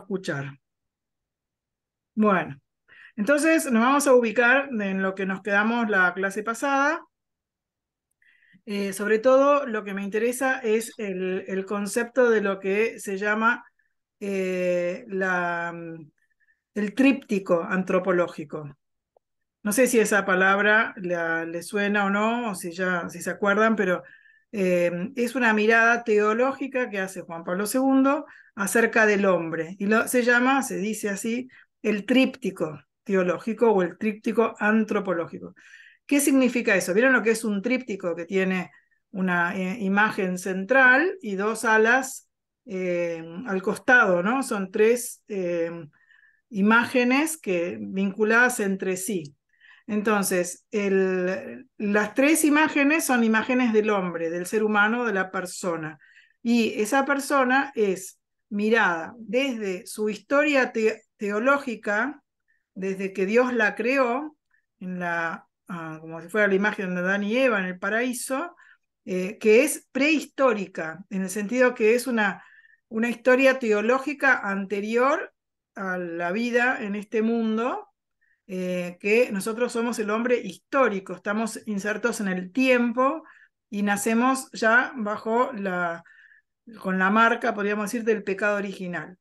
escuchar. Bueno, entonces nos vamos a ubicar en lo que nos quedamos la clase pasada. Sobre todo lo que me interesa es el concepto de lo que se llama el tríptico antropológico. No sé si esa palabra le suena o no, o si se acuerdan, pero es una mirada teológica que hace Juan Pablo II acerca del hombre. Y se dice así, el tríptico teológico o el tríptico antropológico. ¿Qué significa eso? ¿Vieron lo que es un tríptico que tiene una imagen central y dos alas al costado, ¿no? Son tres imágenes vinculadas entre sí. Entonces, las tres imágenes son imágenes del hombre, del ser humano, de la persona. Y esa persona es mirada desde su historia teológica, desde que Dios la creó, como si fuera la imagen de Adán y Eva en el paraíso, que es prehistórica, en el sentido que es una historia teológica anterior a la vida en este mundo, que nosotros somos el hombre histórico, estamos insertos en el tiempo y nacemos ya con la marca, podríamos decir, del pecado original.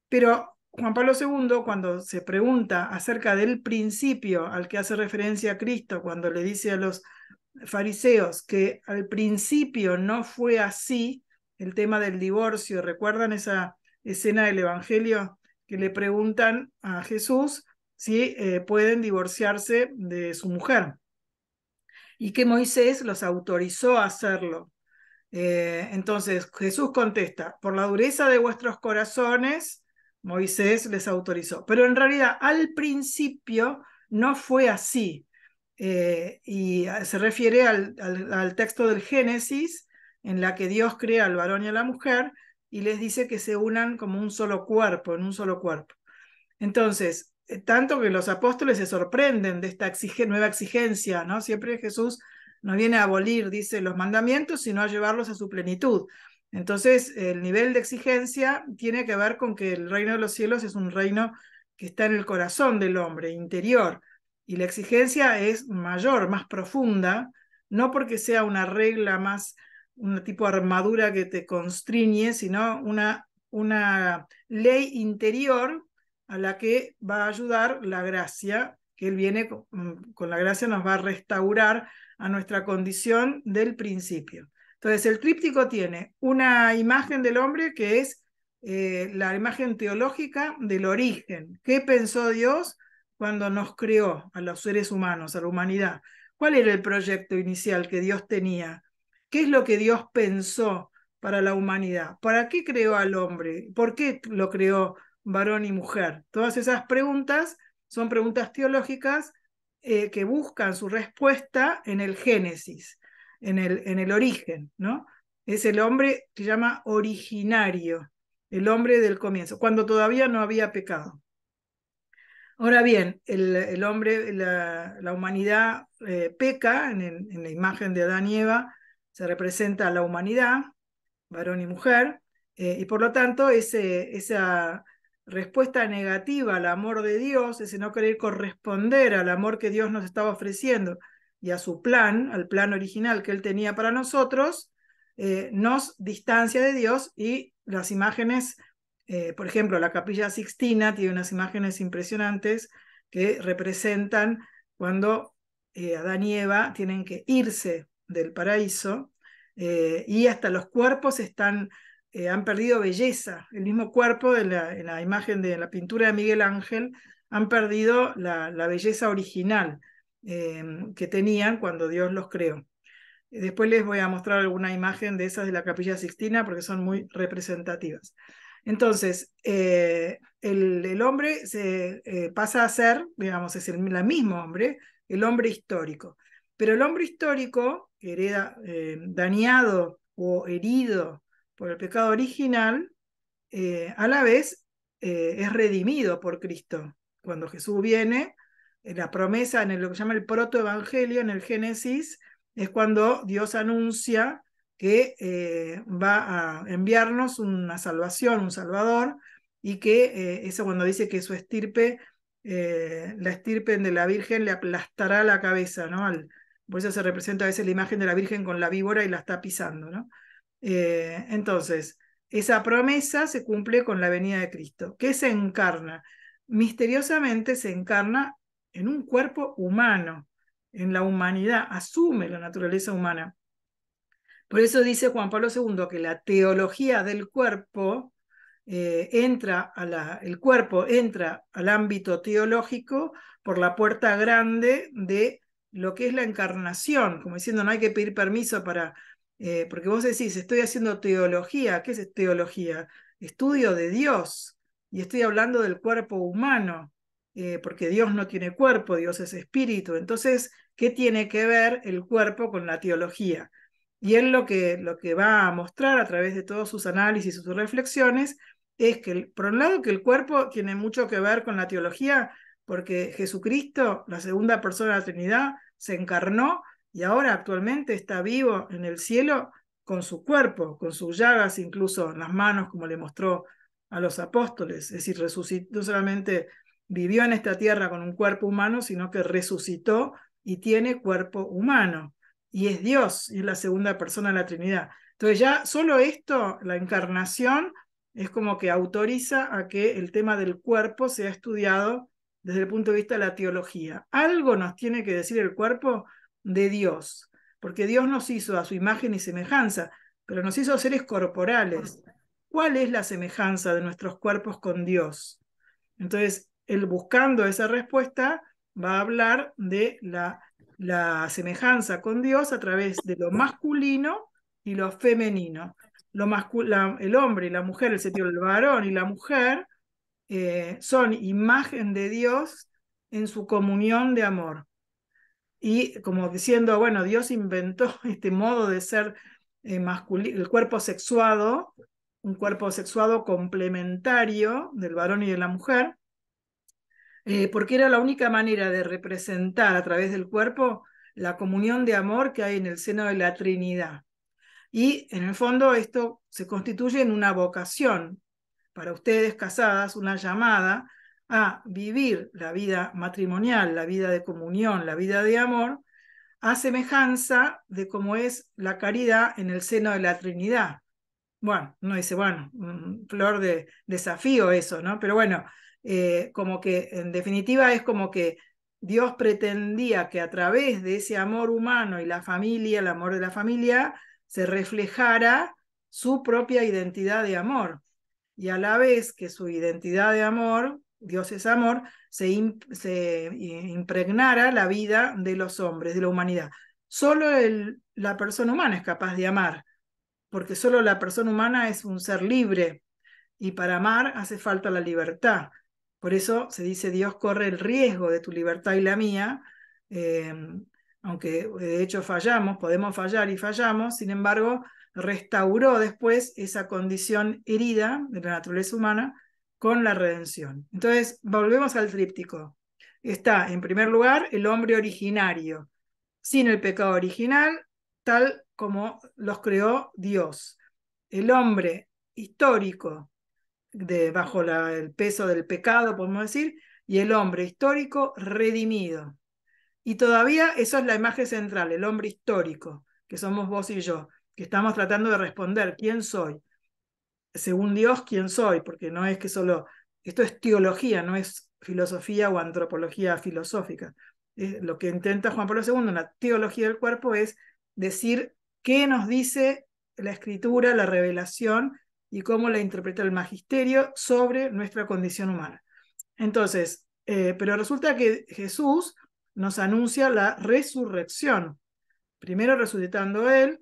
Pero Juan Pablo II, cuando se pregunta acerca del principio al que hace referencia a Cristo, cuando le dice a los fariseos que al principio no fue así, el tema del divorcio, ¿recuerdan esa escena del Evangelio que le preguntan a Jesús si pueden divorciarse de su mujer? Y que Moisés los autorizó a hacerlo. Entonces Jesús contesta, por la dureza de vuestros corazones, Moisés les autorizó. Pero en realidad al principio no fue así. Y se refiere al texto del Génesis, en la que Dios crea al varón y a la mujer y les dice que se unan como un solo cuerpo, en un solo cuerpo. Entonces, tanto que los apóstoles se sorprenden de esta nueva exigencia, ¿no? Siempre Jesús no viene a abolir, dice, los mandamientos, sino a llevarlos a su plenitud. Entonces, el nivel de exigencia tiene que ver con que el reino de los cielos es un reino que está en el corazón del hombre, interior, y la exigencia es mayor, más profunda, no porque sea una regla más, un tipo de armadura que te constriñe, sino una ley interior a la que va a ayudar la gracia, que Él viene con la gracia, nos va a restaurar a nuestra condición del principio. Entonces, el tríptico tiene una imagen del hombre que es la imagen teológica del origen. ¿Qué pensó Dios cuando nos creó a los seres humanos, a la humanidad? ¿Cuál era el proyecto inicial que Dios tenía? ¿Qué es lo que Dios pensó para la humanidad? ¿Para qué creó al hombre? ¿Por qué lo creó varón y mujer? Todas esas preguntas son preguntas teológicas que buscan su respuesta en el Génesis, en el origen, ¿no? Es el hombre que se llama originario, el hombre del comienzo, cuando todavía no había pecado. Ahora bien, el hombre, la humanidad peca, en la imagen de Adán y Eva se representa a la humanidad, varón y mujer, y por lo tanto esa respuesta negativa al amor de Dios, ese no querer corresponder al amor que Dios nos estaba ofreciendo y a su plan, al plan original que Él tenía para nosotros, nos distancia de Dios y las imágenes, por ejemplo, la Capilla Sixtina tiene unas imágenes impresionantes que representan cuando Adán y Eva tienen que irse del paraíso, y hasta los cuerpos han perdido belleza. El mismo cuerpo en la imagen de la pintura de Miguel Ángel han perdido la belleza original que tenían cuando Dios los creó. Después les voy a mostrar alguna imagen de esas de la Capilla Sixtina porque son muy representativas. Entonces, el hombre pasa a ser, digamos, es el mismo hombre, el hombre histórico. Pero el hombre histórico, que hereda dañado o herido por el pecado original, a la vez es redimido por Cristo. Cuando Jesús viene, la promesa en lo que se llama el protoevangelio, en el Génesis, es cuando Dios anuncia que va a enviarnos una salvación, un salvador, y que eso cuando dice que su estirpe, la estirpe de la Virgen le aplastará la cabeza, ¿no? Por eso se representa a veces la imagen de la Virgen con la víbora y la está pisando, ¿no? Entonces, esa promesa se cumple con la venida de Cristo, que se encarna, misteriosamente se encarna en un cuerpo humano, en la humanidad, asume la naturaleza humana. Por eso dice Juan Pablo II que la teología del cuerpo el cuerpo entra al ámbito teológico por la puerta grande de lo que es la encarnación, como diciendo no hay que pedir permiso para, porque vos decís, estoy haciendo teología, ¿qué es teología? Estudio de Dios, y estoy hablando del cuerpo humano, porque Dios no tiene cuerpo, Dios es espíritu, entonces, ¿qué tiene que ver el cuerpo con la teología? Y él lo que va a mostrar a través de todos sus análisis y sus reflexiones es que, por un lado, que el cuerpo tiene mucho que ver con la teología, porque Jesucristo, la segunda persona de la Trinidad, se encarnó y ahora actualmente está vivo en el cielo con su cuerpo, con sus llagas incluso en las manos, como le mostró a los apóstoles. Es decir, resucitó, no solamente vivió en esta tierra con un cuerpo humano, sino que resucitó y tiene cuerpo humano. Y es Dios, y es la segunda persona de la Trinidad. Entonces ya solo esto, la encarnación, es como que autoriza a que el tema del cuerpo sea estudiado desde el punto de vista de la teología. Algo nos tiene que decir el cuerpo de Dios, porque Dios nos hizo a su imagen y semejanza, pero nos hizo seres corporales. ¿Cuál es la semejanza de nuestros cuerpos con Dios? Entonces, él buscando esa respuesta va a hablar de la semejanza con Dios a través de lo masculino y lo femenino. El hombre y la mujer, el sentido del varón y la mujer, son imagen de Dios en su comunión de amor. Y como diciendo, bueno, Dios inventó este modo de ser masculino, el cuerpo sexuado, un cuerpo sexuado complementario del varón y de la mujer, porque era la única manera de representar a través del cuerpo la comunión de amor que hay en el seno de la Trinidad. Y en el fondo esto se constituye en una vocación para ustedes casadas, una llamada a vivir la vida matrimonial, la vida de comunión, la vida de amor, a semejanza de cómo es la caridad en el seno de la Trinidad. Bueno, uno dice, bueno, flor de desafío eso, ¿no? Pero bueno, como que en definitiva es como que Dios pretendía que a través de ese amor humano y la familia, el amor de la familia, se reflejara su propia identidad de amor. Y a la vez que su identidad de amor, Dios es amor, se impregnara la vida de los hombres, de la humanidad. Solo la persona humana es capaz de amar, porque solo la persona humana es un ser libre y para amar hace falta la libertad. Por eso se dice Dios corre el riesgo de tu libertad y la mía, eh, aunque de hecho fallamos, podemos fallar y fallamos, sin embargo, restauró después esa condición herida de la naturaleza humana con la redención. Entonces, volvemos al tríptico. Está, en primer lugar, el hombre originario, sin el pecado original, tal como los creó Dios. El hombre histórico, bajo el peso del pecado, podemos decir, y el hombre histórico redimido. Y todavía eso es la imagen central, el hombre histórico, que somos vos y yo, que estamos tratando de responder, ¿quién soy? Según Dios, ¿quién soy? Porque no es que solo, esto es teología, no es filosofía o antropología filosófica. Lo que intenta Juan Pablo II en la teología del cuerpo es decir qué nos dice la escritura, la revelación y cómo la interpreta el magisterio sobre nuestra condición humana. Entonces, pero resulta que Jesús nos anuncia la resurrección, primero resucitando Él,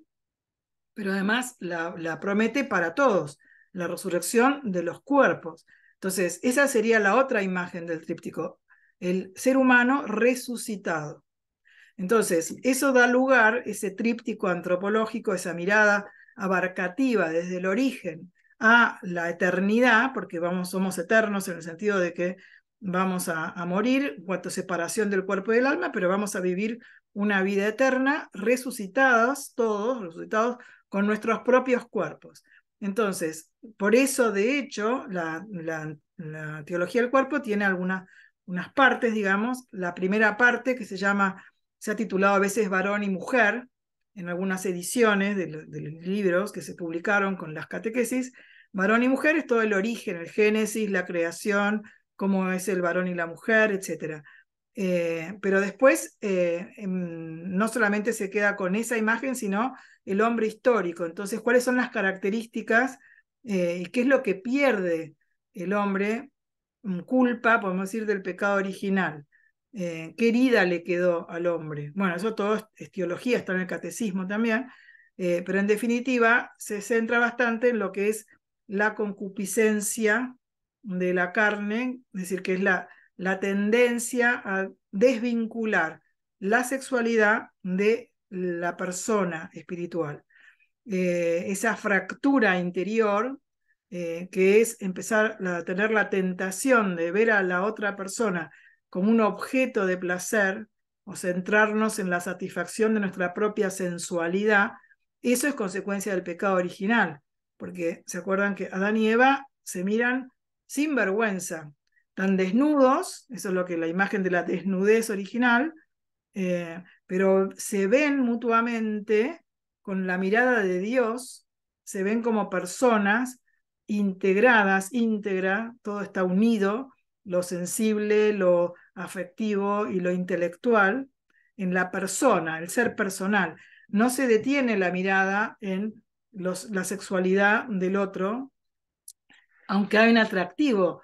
pero además la promete para todos, la resurrección de los cuerpos. Entonces, esa sería la otra imagen del tríptico, el ser humano resucitado. Entonces, eso da lugar, ese tríptico antropológico, esa mirada abarcativa desde el origen a la eternidad, porque somos eternos en el sentido de que vamos a morir, cuanto separación del cuerpo y del alma, pero vamos a vivir una vida eterna, resucitados, todos resucitados con nuestros propios cuerpos. Entonces, por eso, de hecho, la teología del cuerpo tiene unas partes, digamos. La primera parte que se ha titulado a veces varón y mujer, en algunas ediciones de los libros que se publicaron con las catequesis. Varón y mujer es todo el origen, el génesis, la creación, cómo es el varón y la mujer, etc. Pero después no solamente se queda con esa imagen, sino el hombre histórico. Entonces, ¿cuáles son las características y qué es lo que pierde el hombre? Culpa, podemos decir, del pecado original. ¿Qué herida le quedó al hombre? Bueno, eso todo es teología, está en el catecismo también, pero en definitiva se centra bastante en lo que es la concupiscencia de la carne, es decir, que es la tendencia a desvincular la sexualidad de la persona espiritual. Esa fractura interior que es empezar a tener la tentación de ver a la otra persona como un objeto de placer o centrarnos en la satisfacción de nuestra propia sensualidad. Eso es consecuencia del pecado original, porque se acuerdan que Adán y Eva se miran sin vergüenza, tan desnudos, eso es lo que la imagen de la desnudez original, pero se ven mutuamente con la mirada de Dios, se ven como personas integradas, íntegra, todo está unido, lo sensible, lo afectivo y lo intelectual, en la persona, el ser personal. No se detiene la mirada en la sexualidad del otro, aunque hay un atractivo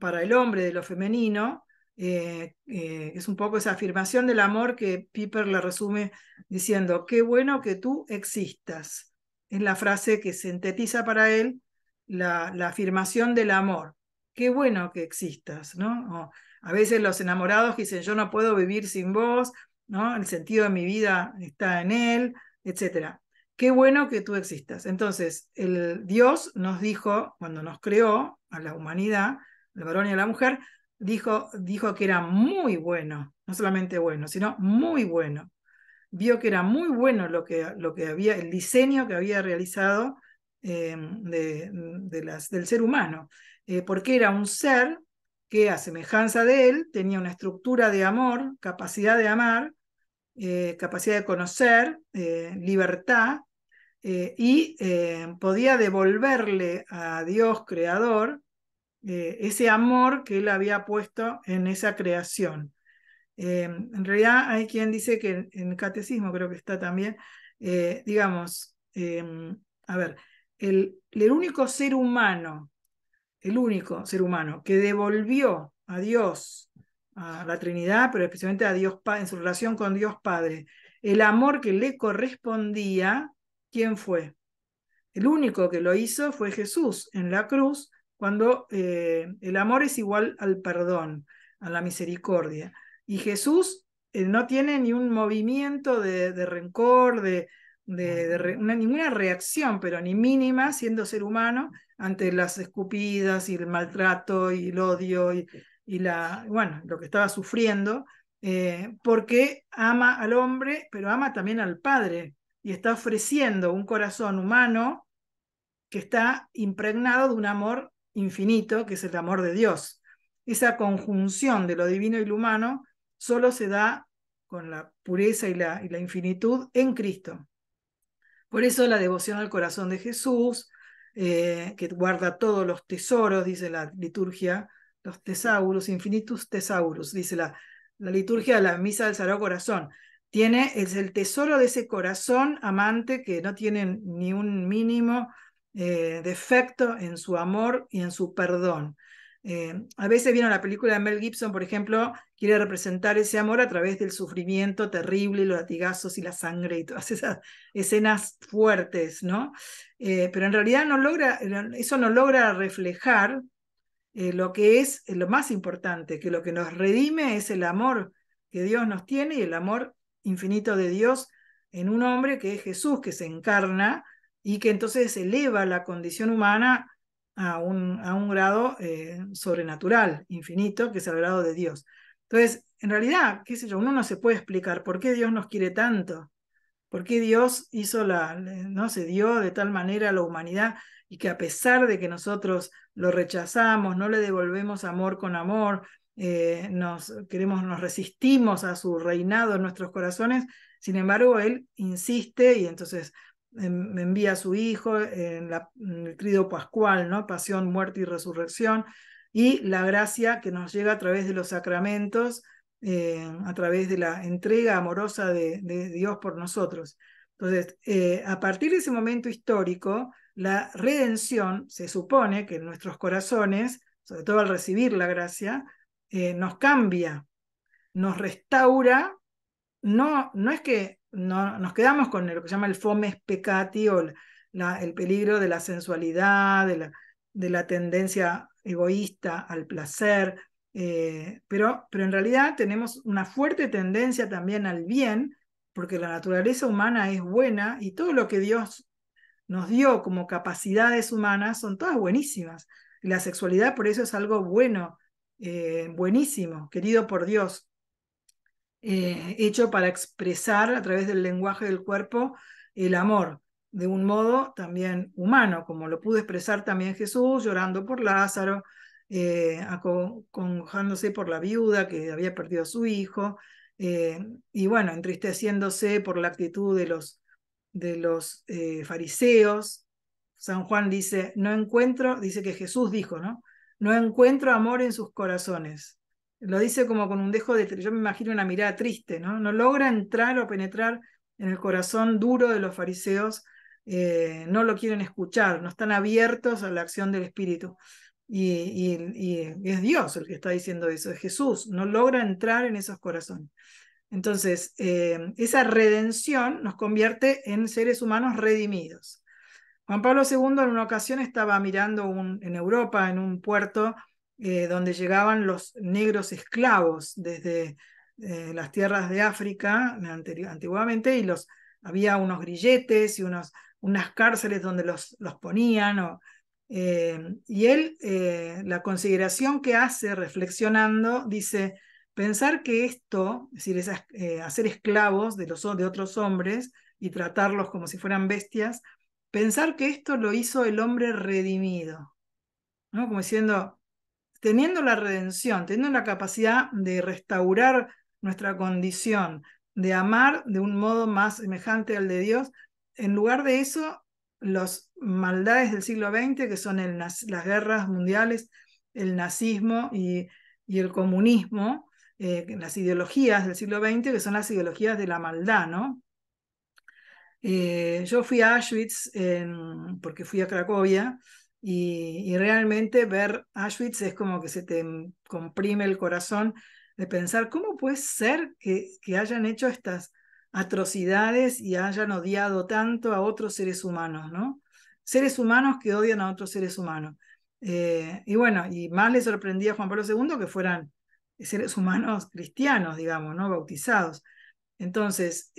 para el hombre de lo femenino. Es un poco esa afirmación del amor que Piper le resume diciendo: qué bueno que tú existas. Es la frase que sintetiza para él la afirmación del amor. Qué bueno que existas, ¿no? A veces los enamorados dicen: yo no puedo vivir sin vos, ¿no? El sentido de mi vida está en él, etc. Qué bueno que tú existas. Entonces, el Dios nos dijo, cuando nos creó a la humanidad, al varón y a la mujer, dijo que era muy bueno, no solamente bueno, sino muy bueno. Vio que era muy bueno lo que había, el diseño que había realizado del ser humano, porque era un ser que a semejanza de él tenía una estructura de amor, capacidad de amar, capacidad de conocer, libertad, y podía devolverle a Dios creador ese amor que él había puesto en esa creación. En realidad hay quien dice que en el catecismo creo que está también, digamos, a ver, el único ser humano, el único ser humano que devolvió a Dios, a la Trinidad, pero especialmente a Dios en su relación con Dios Padre, el amor que le correspondía, ¿quién fue? El único que lo hizo fue Jesús en la cruz, cuando el amor es igual al perdón, a la misericordia. Y Jesús no tiene ni un movimiento de rencor, ninguna reacción, pero ni mínima, siendo ser humano, ante las escupidas y el maltrato y el odio bueno, lo que estaba sufriendo, porque ama al hombre, pero ama también al Padre, y está ofreciendo un corazón humano que está impregnado de un amor infinito, que es el amor de Dios. Esa conjunción de lo divino y lo humano solo se da con la pureza y la infinitud en Cristo. Por eso la devoción al corazón de Jesús, que guarda todos los tesoros, dice la liturgia, los tesaurus, infinitus tesaurus, dice la liturgia de la misa del Sagrado Corazón. Es el tesoro de ese corazón amante que no tiene ni un mínimo defecto en su amor y en su perdón. A veces viene la película de Mel Gibson, por ejemplo, quiere representar ese amor a través del sufrimiento terrible, los latigazos y la sangre y todas esas escenas fuertes, ¿no? Pero en realidad eso no logra reflejar lo que es lo más importante, que lo que nos redime es el amor que Dios nos tiene y el amor infinito de Dios en un hombre que es Jesús, que se encarna y que entonces eleva la condición humana a un grado sobrenatural, infinito, que es el grado de Dios. Entonces, en realidad, qué sé yo, uno no se puede explicar por qué Dios nos quiere tanto, por qué Dios no se dio de tal manera a la humanidad y que a pesar de que nosotros lo rechazamos, no le devolvemos amor con amor, nos resistimos a su reinado en nuestros corazones, sin embargo, Él insiste y entonces envía a su Hijo en el tríodo pascual, ¿no? Pasión, muerte y resurrección, y la gracia que nos llega a través de los sacramentos, a través de la entrega amorosa de Dios por nosotros. Entonces, a partir de ese momento histórico, la redención se supone que en nuestros corazones, sobre todo al recibir la gracia, nos cambia, nos restaura. No es que no, nos quedamos con lo que se llama el fomes peccati o el peligro de la sensualidad, de la tendencia egoísta al placer, pero en realidad tenemos una fuerte tendencia también al bien, porque la naturaleza humana es buena y todo lo que Dios nos dio como capacidades humanas son todas buenísimas. Y la sexualidad por eso es algo bueno, buenísimo, querido por Dios, hecho para expresar a través del lenguaje del cuerpo el amor, de un modo también humano, como lo pudo expresar también Jesús, llorando por Lázaro, acongojándose por la viuda que había perdido a su hijo, y bueno, entristeciéndose por la actitud de los fariseos. San Juan dice, no encuentro, dice que Jesús dijo, ¿no? No encuentro amor en sus corazones. Lo dice como con un dejo de, yo me imagino una mirada triste, ¿no? No logra entrar o penetrar en el corazón duro de los fariseos, no lo quieren escuchar, no están abiertos a la acción del Espíritu. Y es Dios el que está diciendo eso, es Jesús, no logra entrar en esos corazones. Entonces, esa redención nos convierte en seres humanos redimidos. Juan Pablo II en una ocasión estaba mirando en Europa, en un puerto, donde llegaban los negros esclavos desde las tierras de África antiguamente, y había unos grilletes y unas cárceles donde los ponían. Y él, la consideración que hace reflexionando, dice, pensar que esto, es decir, hacer esclavos de otros hombres y tratarlos como si fueran bestias, pensar que esto lo hizo el hombre redimido, ¿no? Como diciendo, teniendo la redención, teniendo la capacidad de restaurar nuestra condición, de amar de un modo más semejante al de Dios, en lugar de eso, las maldades del siglo XX, que son las guerras mundiales, el nazismo y el comunismo, las ideologías del siglo XX, que son las ideologías de la maldad, ¿no? Yo fui a Auschwitz porque fui a Cracovia y realmente ver Auschwitz es como que se te comprime el corazón de pensar cómo puede ser que hayan hecho estas atrocidades y hayan odiado tanto a otros seres humanos, ¿no? Seres humanos que odian a otros seres humanos. Y bueno, y más le sorprendía a Juan Pablo II que fueran seres humanos cristianos, digamos, ¿no? Bautizados. Entonces,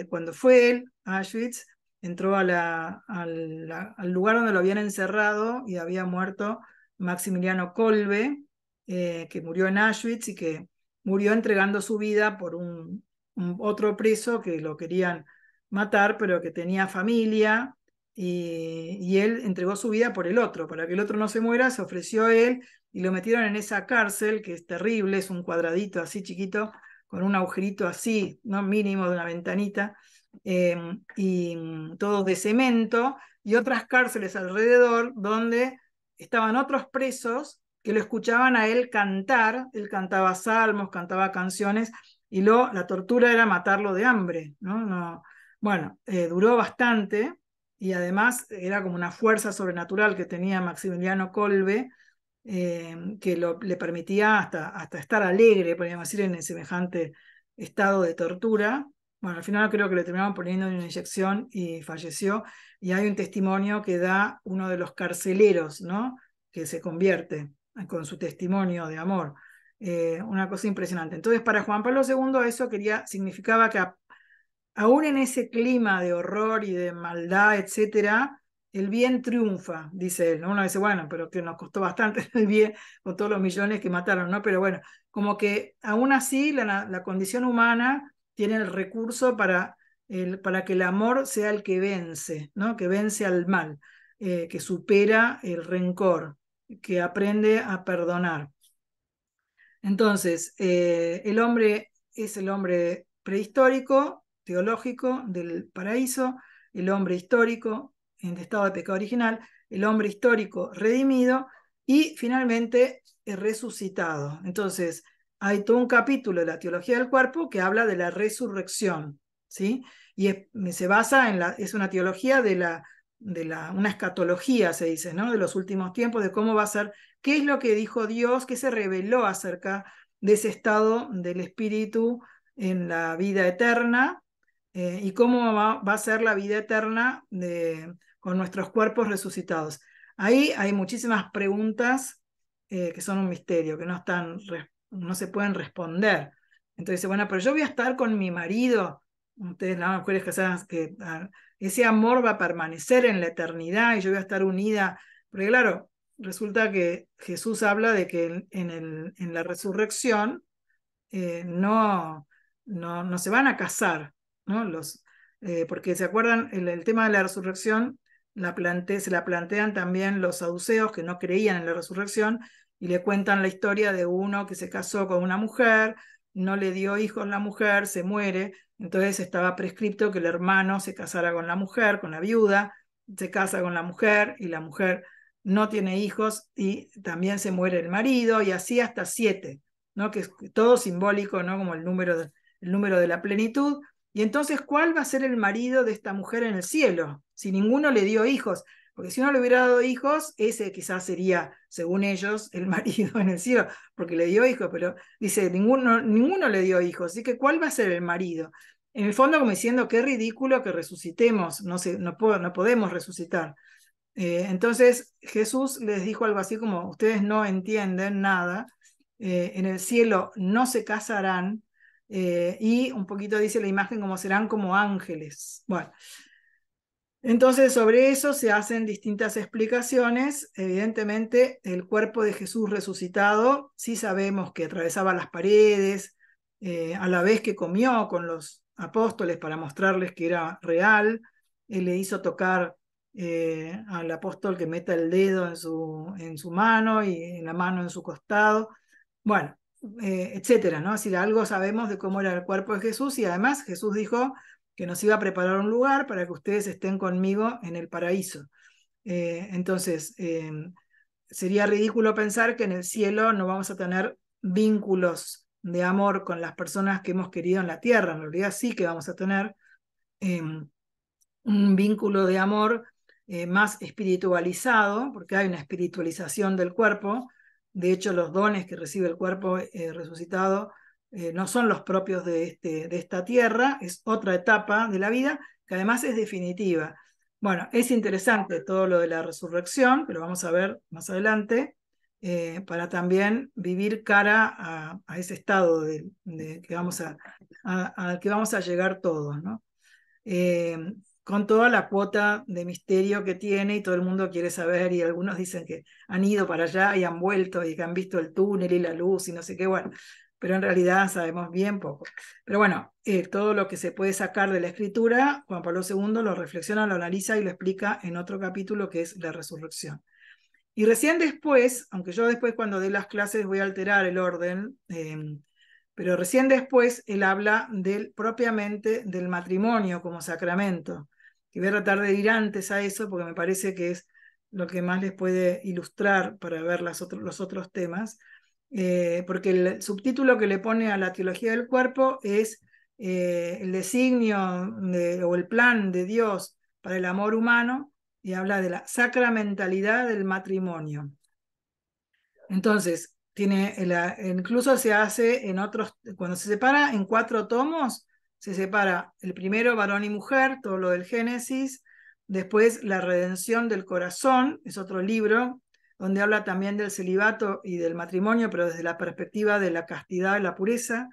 cuando fue él a Auschwitz, entró al lugar donde lo habían encerrado y había muerto Maximiliano Kolbe, que murió en Auschwitz y que murió entregando su vida por otro preso que lo querían matar, pero que tenía familia, y él entregó su vida por el otro. Para que el otro no se muera, se ofreció él y lo metieron en esa cárcel, que es terrible, es un cuadradito así chiquito, con un agujerito así, ¿no? Mínimo de una ventanita, y todos de cemento, y otras cárceles alrededor donde estaban otros presos que lo escuchaban a él cantar. Él cantaba salmos, cantaba canciones, y la tortura era matarlo de hambre, ¿no? Bueno, duró bastante, y además era como una fuerza sobrenatural que tenía Maximiliano Kolbe, que le permitía hasta estar alegre, podríamos decir, en semejante estado de tortura. Bueno, al final creo que le terminaron poniendo una inyección y falleció, y hay un testimonio que da uno de los carceleros, ¿no? Que se convierte con su testimonio de amor. Una cosa impresionante. Entonces, para Juan Pablo II eso significaba que aún en ese clima de horror y de maldad, etcétera, el bien triunfa, dice él, ¿no? Uno dice, bueno, pero que nos costó bastante el bien con todos los millones que mataron, ¿no? Pero bueno, como que aún así la condición humana tiene el recurso para que el amor sea el que vence, ¿no? Que vence al mal. que supera el rencor, que aprende a perdonar. Entonces, el hombre es el hombre prehistórico, teológico del paraíso, el hombre histórico en estado de pecado original, el hombre histórico redimido y finalmente resucitado. Entonces, hay todo un capítulo de la teología del cuerpo que habla de la resurrección, ¿sí? Y se basa es una teología una escatología, se dice, ¿no? De los últimos tiempos, de cómo va a ser, qué es lo que dijo Dios, qué se reveló acerca de ese estado del espíritu en la vida eterna, y cómo va a ser la vida eterna con nuestros cuerpos resucitados. Ahí hay muchísimas preguntas que son un misterio, que no se pueden responder. Entonces, bueno, pero yo voy a estar con mi marido, ustedes las mujeres casadas, ese amor va a permanecer en la eternidad y yo voy a estar unida, porque claro, resulta que Jesús habla de que en la resurrección no se van a casar, ¿no? Porque se acuerdan, el tema de la resurrección se la plantean también los saduceos que no creían en la resurrección y le cuentan la historia de uno que se casó con una mujer, no le dio hijos la mujer, se muere, entonces estaba prescripto que el hermano se casara con la mujer, con la viuda, se casa con la mujer y la mujer no tiene hijos y también se muere el marido y así hasta 7. ¿No? Que es todo simbólico, ¿no? Como el número de la plenitud. Y entonces, ¿cuál va a ser el marido de esta mujer en el cielo? Si ninguno le dio hijos. Porque si uno le hubiera dado hijos, ese quizás sería, según ellos, el marido en el cielo, porque le dio hijos, pero dice, ninguno le dio hijos. Así que, ¿cuál va a ser el marido? En el fondo, como diciendo, qué ridículo que resucitemos, no podemos resucitar. Entonces, Jesús les dijo algo así como, ustedes no entienden nada, en el cielo no se casarán, y un poquito dice la imagen como serán como ángeles. Bueno, entonces sobre eso se hacen distintas explicaciones. Evidentemente, el cuerpo de Jesús resucitado, sí sabemos que atravesaba las paredes, a la vez que comió con los apóstoles para mostrarles que era real. Él le hizo tocar al apóstol que meta el dedo en su mano y en la mano en su costado. Bueno, etcétera, ¿no? Es decir, algo sabemos de cómo era el cuerpo de Jesús y además Jesús dijo que nos iba a preparar un lugar para que ustedes estén conmigo en el paraíso. Entonces, sería ridículo pensar que en el cielo no vamos a tener vínculos de amor con las personas que hemos querido en la tierra. En realidad sí que vamos a tener un vínculo de amor más espiritualizado, porque hay una espiritualización del cuerpo. De hecho, los dones que recibe el cuerpo resucitado no son los propios de esta tierra, es otra etapa de la vida que además es definitiva. Bueno, es interesante todo lo de la resurrección, pero vamos a ver más adelante, para también vivir cara a ese estado que al que vamos a llegar todos, ¿no? Con toda la cuota de misterio que tiene y todo el mundo quiere saber y algunos dicen que han ido para allá y han vuelto y que han visto el túnel y la luz y no sé qué, bueno, pero en realidad sabemos bien poco. Pero bueno, todo lo que se puede sacar de la escritura, Juan Pablo II lo reflexiona, lo analiza y lo explica en otro capítulo que es la resurrección. Y recién después, aunque yo después cuando dé las clases voy a alterar el orden, pero recién después él habla propiamente del matrimonio como sacramento, que voy a tratar de ir antes a eso porque me parece que es lo que más les puede ilustrar para ver los otros temas, porque el subtítulo que le pone a la teología del cuerpo es el designio o el plan de Dios para el amor humano, y habla de la sacramentalidad del matrimonio. Entonces, incluso se hace cuando se separa en 4 tomos, se separa el primero varón y mujer, todo lo del Génesis, después la redención del corazón, es otro libro, donde habla también del celibato y del matrimonio, pero desde la perspectiva de la castidad y la pureza.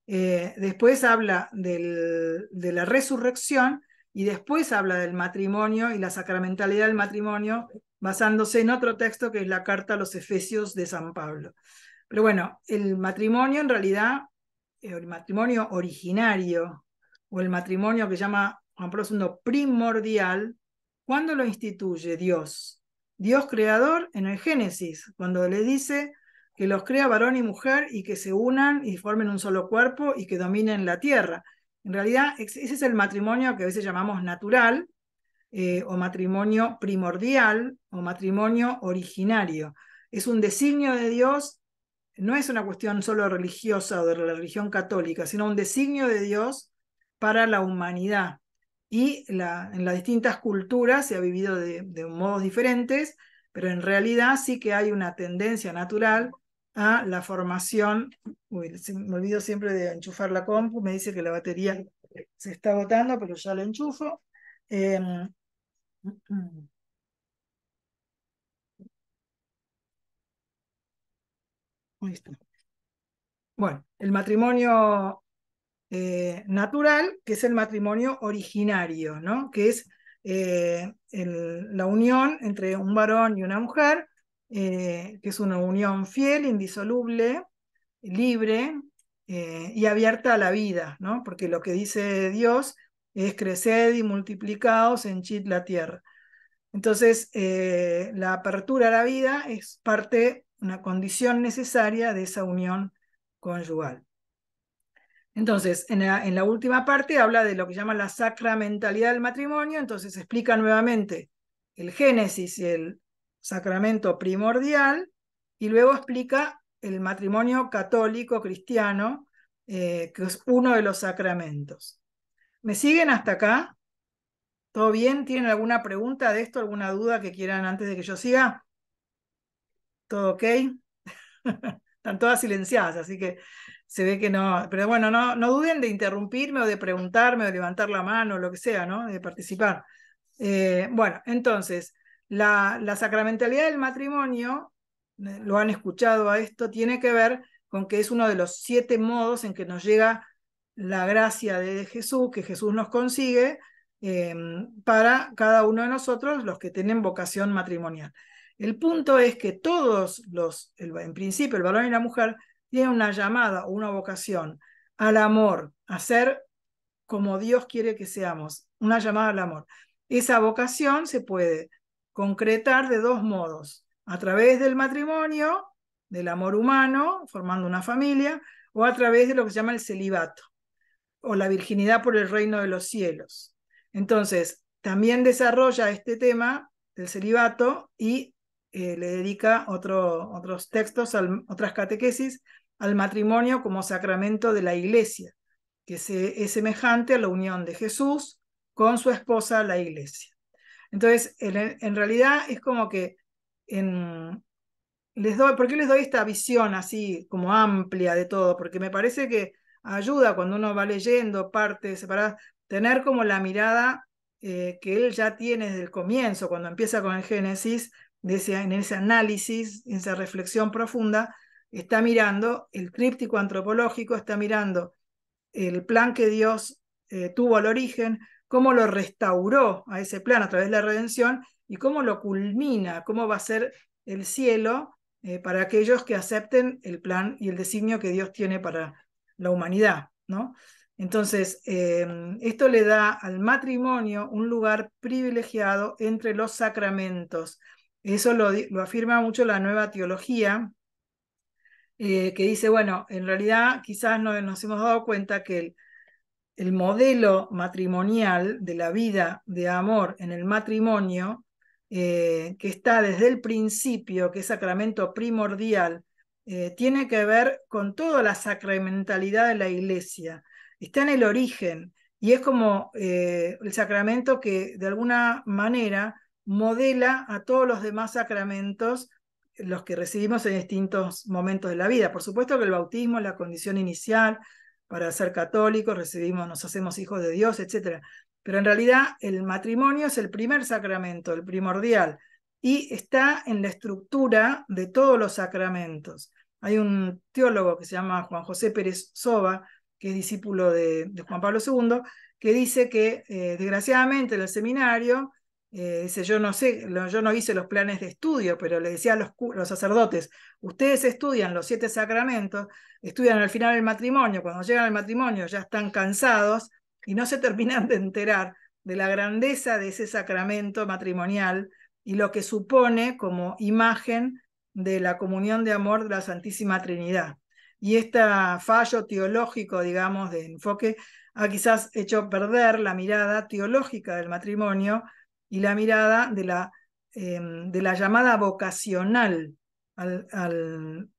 Después habla de la resurrección y después habla del matrimonio y la sacramentalidad del matrimonio, basándose en otro texto que es la carta a los Efesios de San Pablo. Pero bueno, el matrimonio en realidad, el matrimonio originario o el matrimonio que llama Juan Pablo II primordial, ¿Cuándo lo instituye Dios? Dios creador en el Génesis, cuando le dice que los crea varón y mujer y que se unan y formen un solo cuerpo y que dominen la tierra. En realidad, ese es el matrimonio que a veces llamamos natural, o matrimonio primordial, o matrimonio originario. Es un designio de Dios, no es una cuestión solo religiosa o de la religión católica, sino un designio de Dios para la humanidad. Y en las distintas culturas se ha vivido de modos diferentes, pero en realidad sí que hay una tendencia natural a la formación. Uy, me olvido siempre de enchufar la compu, me dice que la batería se está agotando, pero ya la enchufo. Eh, ahí está. Bueno, el matrimonio natural, que es el matrimonio originario, ¿no? Que es la unión entre un varón y una mujer, que es una unión fiel, indisoluble, libre y abierta a la vida, ¿no? Porque lo que dice Dios es creced y multiplicaos, henchid la tierra. Entonces, la apertura a la vida es parte, una condición necesaria de esa unión conyugal. Entonces, en la última parte habla de lo que llama la sacramentalidad del matrimonio, entonces explica nuevamente el génesis y el sacramento primordial, y luego explica el matrimonio católico cristiano, que es uno de los sacramentos. ¿Me siguen hasta acá? ¿Todo bien? ¿Tienen alguna pregunta de esto, alguna duda que quieran antes de que yo siga? ¿Todo ok? Están todas silenciadas, así que se ve que no. Pero bueno, no duden de interrumpirme o de preguntarme o de levantar la mano o lo que sea, ¿no? De participar. Bueno, entonces, la sacramentalidad del matrimonio, lo han escuchado a esto, tiene que ver con que es uno de los 7 modos en que nos llega la gracia de Jesús, que Jesús nos consigue para cada uno de nosotros, los que tienen vocación matrimonial. El punto es que todos en principio, el varón y la mujer, tienen una llamada o una vocación al amor, a ser como Dios quiere que seamos, una llamada al amor. Esa vocación se puede concretar de 2 modos: a través del matrimonio, del amor humano, formando una familia, o a través de lo que se llama el celibato, o la virginidad por el reino de los cielos. Entonces, también desarrolla este tema del celibato y le dedica otros textos, otras catequesis, al matrimonio como sacramento de la Iglesia, que es semejante a la unión de Jesús con su esposa, la Iglesia. Entonces, en realidad es como que ¿por qué les doy esta visión así como amplia de todo? Porque me parece que ayuda cuando uno va leyendo partes separadas, tener como la mirada que él ya tiene desde el comienzo, cuando empieza con el Génesis, en ese análisis, en esa reflexión profunda, está mirando el tríptico antropológico, está mirando el plan que Dios tuvo al origen, cómo lo restauró a ese plan a través de la redención y cómo lo culmina, cómo va a ser el cielo para aquellos que acepten el plan y el designio que Dios tiene para la humanidad, ¿no? Entonces, esto le da al matrimonio un lugar privilegiado entre los sacramentos. Eso lo afirma mucho la Nueva Teología, que dice, bueno, en realidad quizás no nos hemos dado cuenta que el modelo matrimonial de la vida de amor en el matrimonio, que está desde el principio, que es sacramento primordial, tiene que ver con toda la sacramentalidad de la Iglesia. Está en el origen y es como el sacramento que de alguna manera modela a todos los demás sacramentos, los que recibimos en distintos momentos de la vida. Por supuesto que el bautismo es la condición inicial para ser católicos, nos hacemos hijos de Dios, etc. Pero en realidad el matrimonio es el primer sacramento, el primordial, y está en la estructura de todos los sacramentos. Hay un teólogo que se llama Juan José Pérez Soba, que es discípulo de Juan Pablo II, que dice que desgraciadamente en el seminario, dice, yo no hice los planes de estudio, pero le decía a los sacerdotes, ustedes estudian los 7 sacramentos, estudian al final el matrimonio, cuando llegan al matrimonio ya están cansados y no se terminan de enterar de la grandeza de ese sacramento matrimonial y lo que supone como imagen de la comunión de amor de la Santísima Trinidad. Y este fallo teológico, digamos, de enfoque, ha quizás hecho perder la mirada teológica del matrimonio y la mirada de la llamada vocacional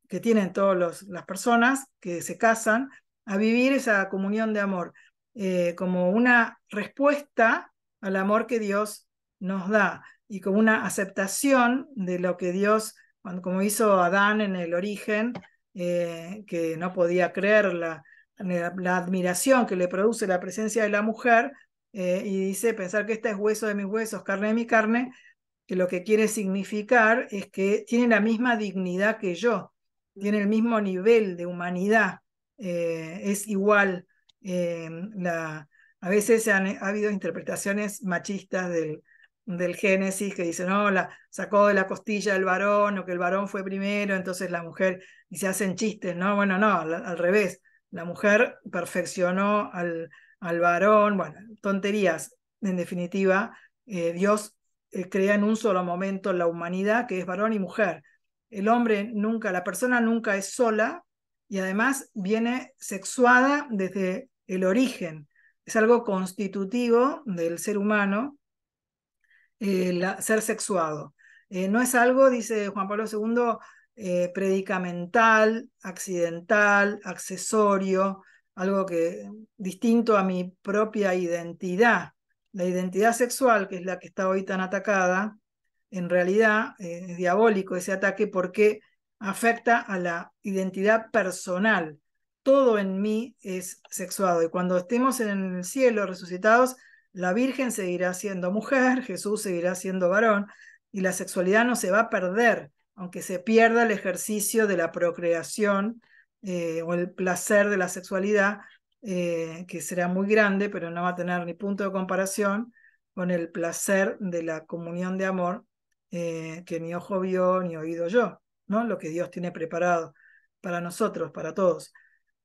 que tienen todas las personas que se casan a vivir esa comunión de amor como una respuesta al amor que Dios nos da y como una aceptación de lo que Dios, como hizo Adán en el origen, que no podía creer la admiración que le produce la presencia de la mujer, y dice, pensar que esta es hueso de mis huesos, carne de mi carne, que lo que quiere significar es que tiene la misma dignidad que yo, tiene el mismo nivel de humanidad, es igual. A veces ha habido interpretaciones machistas del Génesis que dicen, no, la sacó de la costilla del varón, o que el varón fue primero, entonces la mujer, y se hacen chistes, ¿no? Bueno, no, al revés, la mujer perfeccionó al varón, bueno, tonterías, en definitiva, Dios crea en un solo momento la humanidad, que es varón y mujer. El hombre nunca, la persona nunca es sola, y además viene sexuada desde el origen. Es algo constitutivo del ser humano, ser sexuado. No es algo, dice Juan Pablo II, predicamental, accidental, accesorio, algo que distinto a mi propia identidad. La identidad sexual, que es la que está hoy tan atacada, en realidad es diabólico ese ataque porque afecta a la identidad personal. Todo en mí es sexuado, y cuando estemos en el cielo resucitados, la Virgen seguirá siendo mujer, Jesús seguirá siendo varón, y la sexualidad no se va a perder, aunque se pierda el ejercicio de la procreación o el placer de la sexualidad, que será muy grande, pero no va a tener ni punto de comparación con el placer de la comunión de amor que ni ojo vio ni oído yo, ¿no? Lo que Dios tiene preparado para nosotros, para todos.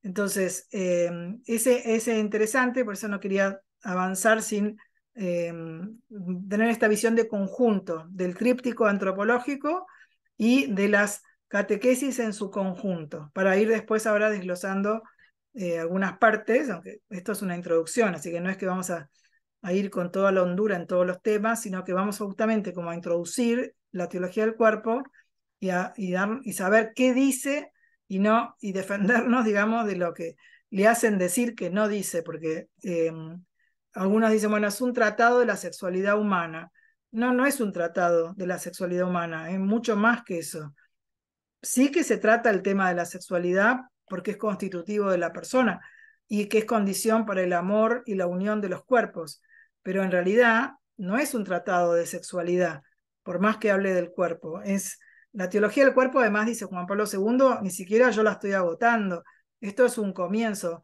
Entonces, ese es interesante, por eso no quería avanzar sin tener esta visión de conjunto del tríptico antropológico y de las catequesis en su conjunto, para ir después ahora desglosando algunas partes, aunque esto es una introducción, así que no es que vamos a ir con toda la hondura en todos los temas, sino que vamos justamente como a introducir la teología del cuerpo y saber qué dice y defendernos, digamos, de lo que le hacen decir que no dice, porque algunos dicen, bueno, es un tratado de la sexualidad humana. No, no es un tratado de la sexualidad humana, es mucho más que eso. Sí que se trata el tema de la sexualidad porque es constitutivo de la persona y que es condición para el amor y la unión de los cuerpos, pero en realidad no es un tratado de sexualidad, por más que hable del cuerpo. La teología del cuerpo, además, dice Juan Pablo II, ni siquiera yo la estoy agotando. Esto es un comienzo.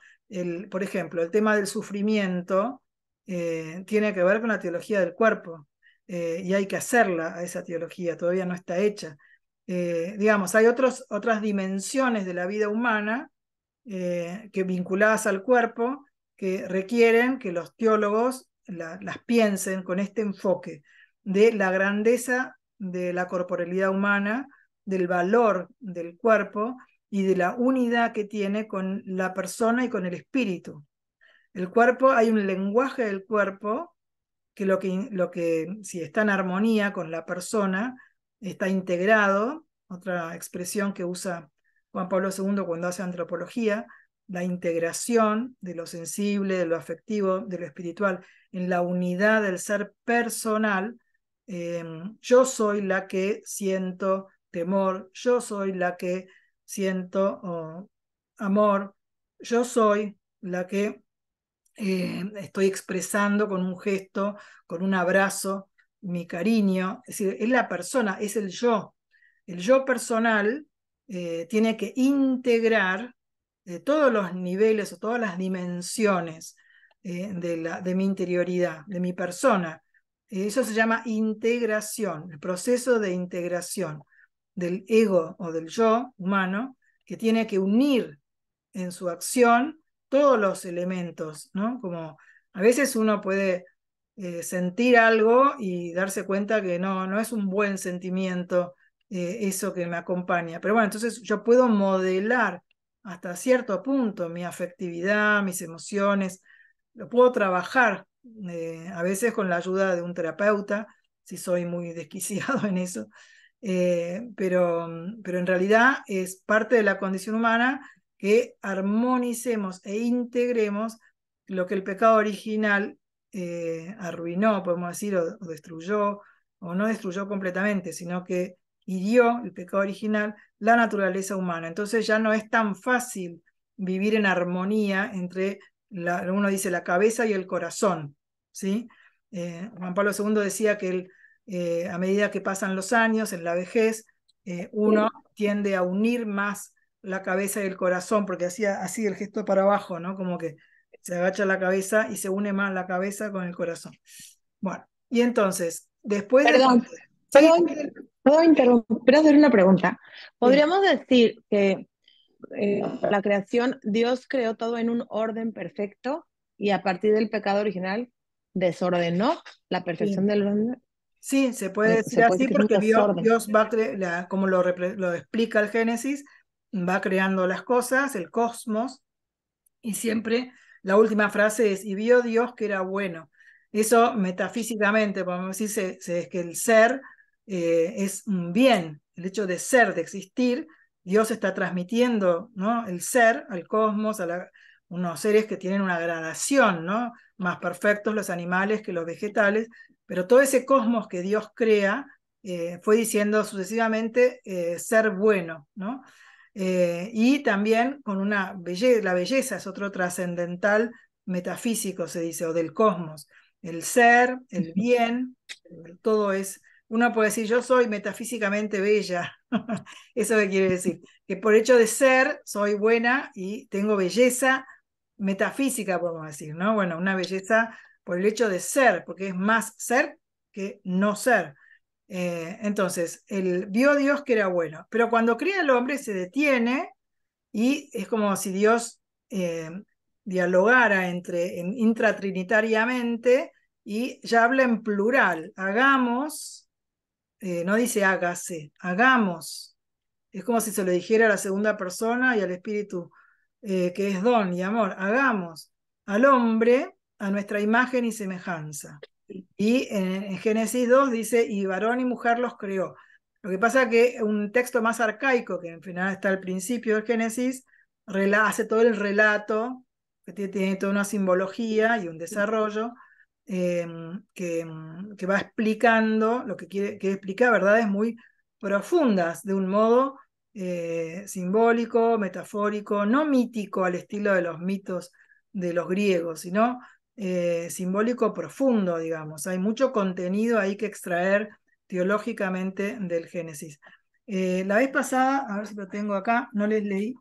Por ejemplo, el tema del sufrimiento tiene que ver con la teología del cuerpo, y hay que hacerla a esa teología, todavía no está hecha. Digamos, hay otras dimensiones de la vida humana que vinculadas al cuerpo que requieren que los teólogos las piensen con este enfoque de la grandeza de la corporalidad humana, del valor del cuerpo y de la unidad que tiene con la persona y con el espíritu. El cuerpo, hay un lenguaje del cuerpo que si está en armonía con la persona, está integrado, otra expresión que usa Juan Pablo II cuando hace antropología, la integración de lo sensible, de lo afectivo, de lo espiritual, en la unidad del ser personal. Yo soy la que siento temor, yo soy la que siento amor, yo soy la que estoy expresando con un gesto, con un abrazo, mi cariño. Es decir, es la persona, es el yo. El yo personal tiene que integrar todos los niveles o todas las dimensiones de mi interioridad, de mi persona. Eso se llama integración, el proceso de integración del ego o del yo humano, que tiene que unir en su acción todos los elementos, ¿no? Como a veces uno puede sentir algo y darse cuenta que no es un buen sentimiento eso que me acompaña. Pero bueno, entonces yo puedo modelar hasta cierto punto mi afectividad, mis emociones, lo puedo trabajar a veces con la ayuda de un terapeuta, si soy muy desquiciado en eso, pero en realidad es parte de la condición humana que armonicemos e integremos lo que el pecado original arruinó, podemos decir, o destruyó, o no destruyó completamente, sino que hirió el pecado original la naturaleza humana. Entonces ya no es tan fácil vivir en armonía entre, uno dice, la cabeza y el corazón, ¿sí? Juan Pablo II decía que a medida que pasan los años, en la vejez, uno tiende a unir más la cabeza y el corazón, porque hacía así el gesto para abajo, ¿no? Como que se agacha la cabeza y se une más la cabeza con el corazón. Bueno, y entonces, después de... Perdón, Sí, perdón, puedo interrumpir, hacer una pregunta. sí, ¿Podríamos decir que la creación, Dios creó todo en un orden perfecto y a partir del pecado original desordenó la perfección sí. del orden? Sí, se puede decir Se puede así decir que es un porque desorden. Dios va como lo explica el Génesis, va creando las cosas, el cosmos, y siempre la última frase es, y vio Dios que era bueno. Eso metafísicamente, podemos decir, es que el ser es un bien, el hecho de ser, de existir, Dios está transmitiendo, ¿no?, el ser al cosmos, unos seres que tienen una gradación, ¿no?, más perfectos los animales que los vegetales, pero todo ese cosmos que Dios crea fue diciendo sucesivamente ser bueno, ¿no? Y también con una belleza, la belleza es otro trascendental metafísico, se dice, o del cosmos. El ser, el bien, todo es, uno puede decir, yo soy metafísicamente bella. ¿Eso qué quiere decir? Que por hecho de ser, soy buena y tengo belleza metafísica, podemos decir, ¿no? Bueno, una belleza por el hecho de ser, porque es más ser que no ser. Entonces, él vio Dios que era bueno, pero cuando crea el hombre se detiene y es como si Dios eh, dialogara intratrinitariamente y ya habla en plural. Hagamos, no dice hágase, hagamos. Es como si se lo dijera a la segunda persona y al espíritu que es don y amor. Hagamos al hombre a nuestra imagen y semejanza. Y en Génesis 2 dice, y varón y mujer los creó. Lo que pasa es que un texto más arcaico, que en final está al principio de Génesis, hace todo el relato, que tiene toda una simbología y un desarrollo, eh, que va explicando lo que que explica verdades muy profundas, de un modo simbólico, metafórico, no mítico al estilo de los mitos de los griegos, sino simbólico profundo, digamos. Hay mucho contenido ahí que extraer teológicamente del Génesis. La vez pasada, a ver si lo tengo acá, no les leí.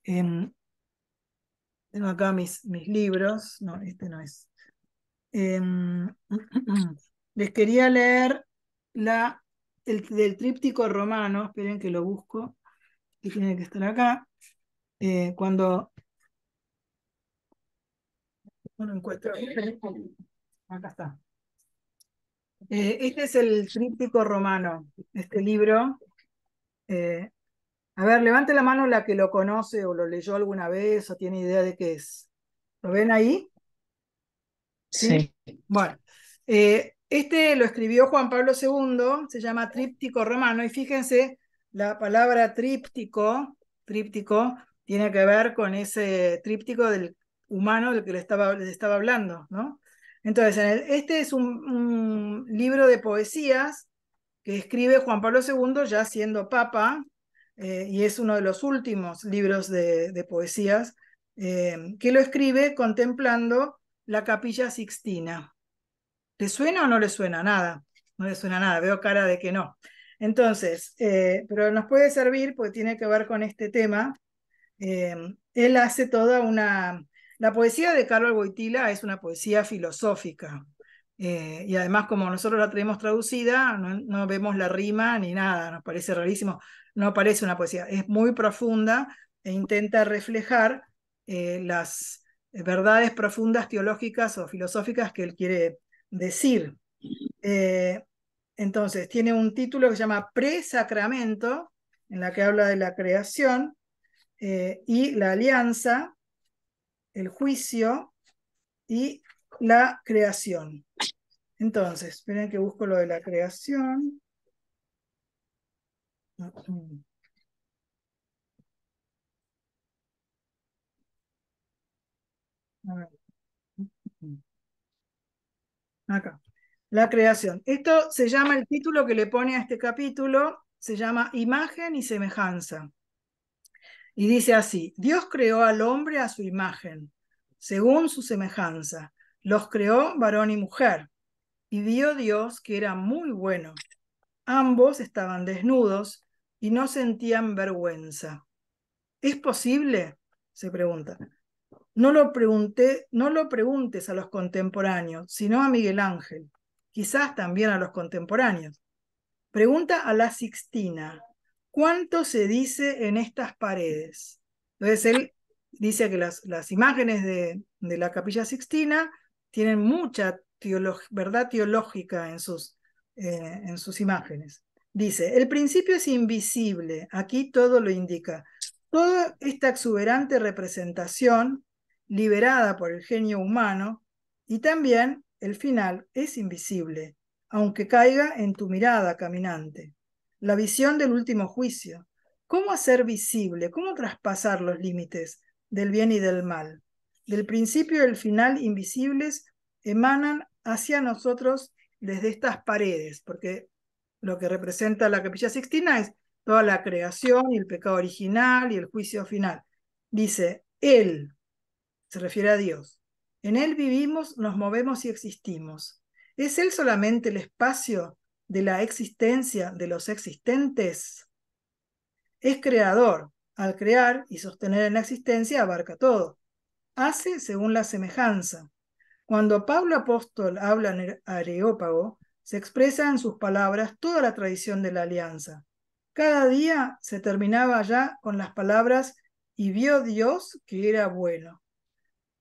em, Tengo acá mis libros. No, este no es. Em, Les quería leer del tríptico romano. Esperen que lo busco, que tiene que estar acá. Cuando no lo encuentro. Acá está. Este es el tríptico romano, este libro. Eh, a ver, levante la mano la que lo conoce o lo leyó alguna vez o tiene idea de qué es. ¿Lo ven ahí? ¿Sí? Sí. Bueno, este lo escribió Juan Pablo II, se llama Tríptico Romano, y fíjense, la palabra tríptico tiene que ver con ese tríptico del humano del que les estaba hablando, ¿no? Entonces, este es un libro de poesías que escribe Juan Pablo II ya siendo papa, y es uno de los últimos libros de poesías, que lo escribe contemplando la Capilla Sixtina. ¿Le suena o no le suena? Nada, no le suena nada, veo cara de que no. Entonces, pero nos puede servir porque tiene que ver con este tema. Él hace toda una... La poesía de Carlos Wojtyla es una poesía filosófica. Y además, como nosotros la tenemos traducida, no vemos la rima ni nada, nos parece rarísimo. No parece una poesía, es muy profunda e intenta reflejar las verdades profundas teológicas o filosóficas que él quiere decir. Entonces, tiene un título que se llama Pre-Sacramento, en la que habla de la creación, y la alianza, el juicio y la creación. Entonces, esperen que busco lo de la creación. A ver. Acá. La creación. Esto se llama, el título que le pone a este capítulo, se llama Imagen y Semejanza. Y dice así: Dios creó al hombre a su imagen, según su semejanza. Los creó varón y mujer. Y vio Dios que era muy bueno. Ambos estaban desnudos y no sentían vergüenza. ¿Es posible?, se pregunta. No lo preguntes a los contemporáneos, sino a Miguel Ángel, quizás también a los contemporáneos. Pregunta a la Sixtina: ¿cuánto se dice en estas paredes? Entonces él dice que las imágenes de la Capilla Sixtina tienen mucha verdad teológica en sus imágenes. Dice: el principio es invisible, aquí todo lo indica. Toda esta exuberante representación, liberada por el genio humano, y también el final es invisible, aunque caiga en tu mirada caminante. La visión del último juicio. ¿Cómo hacer visible? ¿Cómo traspasar los límites del bien y del mal? Del principio y el final invisibles emanan hacia nosotros desde estas paredes, porque lo que representa la Capilla Sixtina es toda la creación y el pecado original y el juicio final. Dice, Él, se refiere a Dios. En Él vivimos, nos movemos y existimos. ¿Es Él solamente el espacio de la existencia de los existentes? Es creador. Al crear y sostener en la existencia abarca todo. Hace según la semejanza. Cuando Pablo Apóstol habla en Areópago, se expresa en sus palabras toda la tradición de la alianza. Cada día se terminaba ya con las palabras: y vio Dios que era bueno.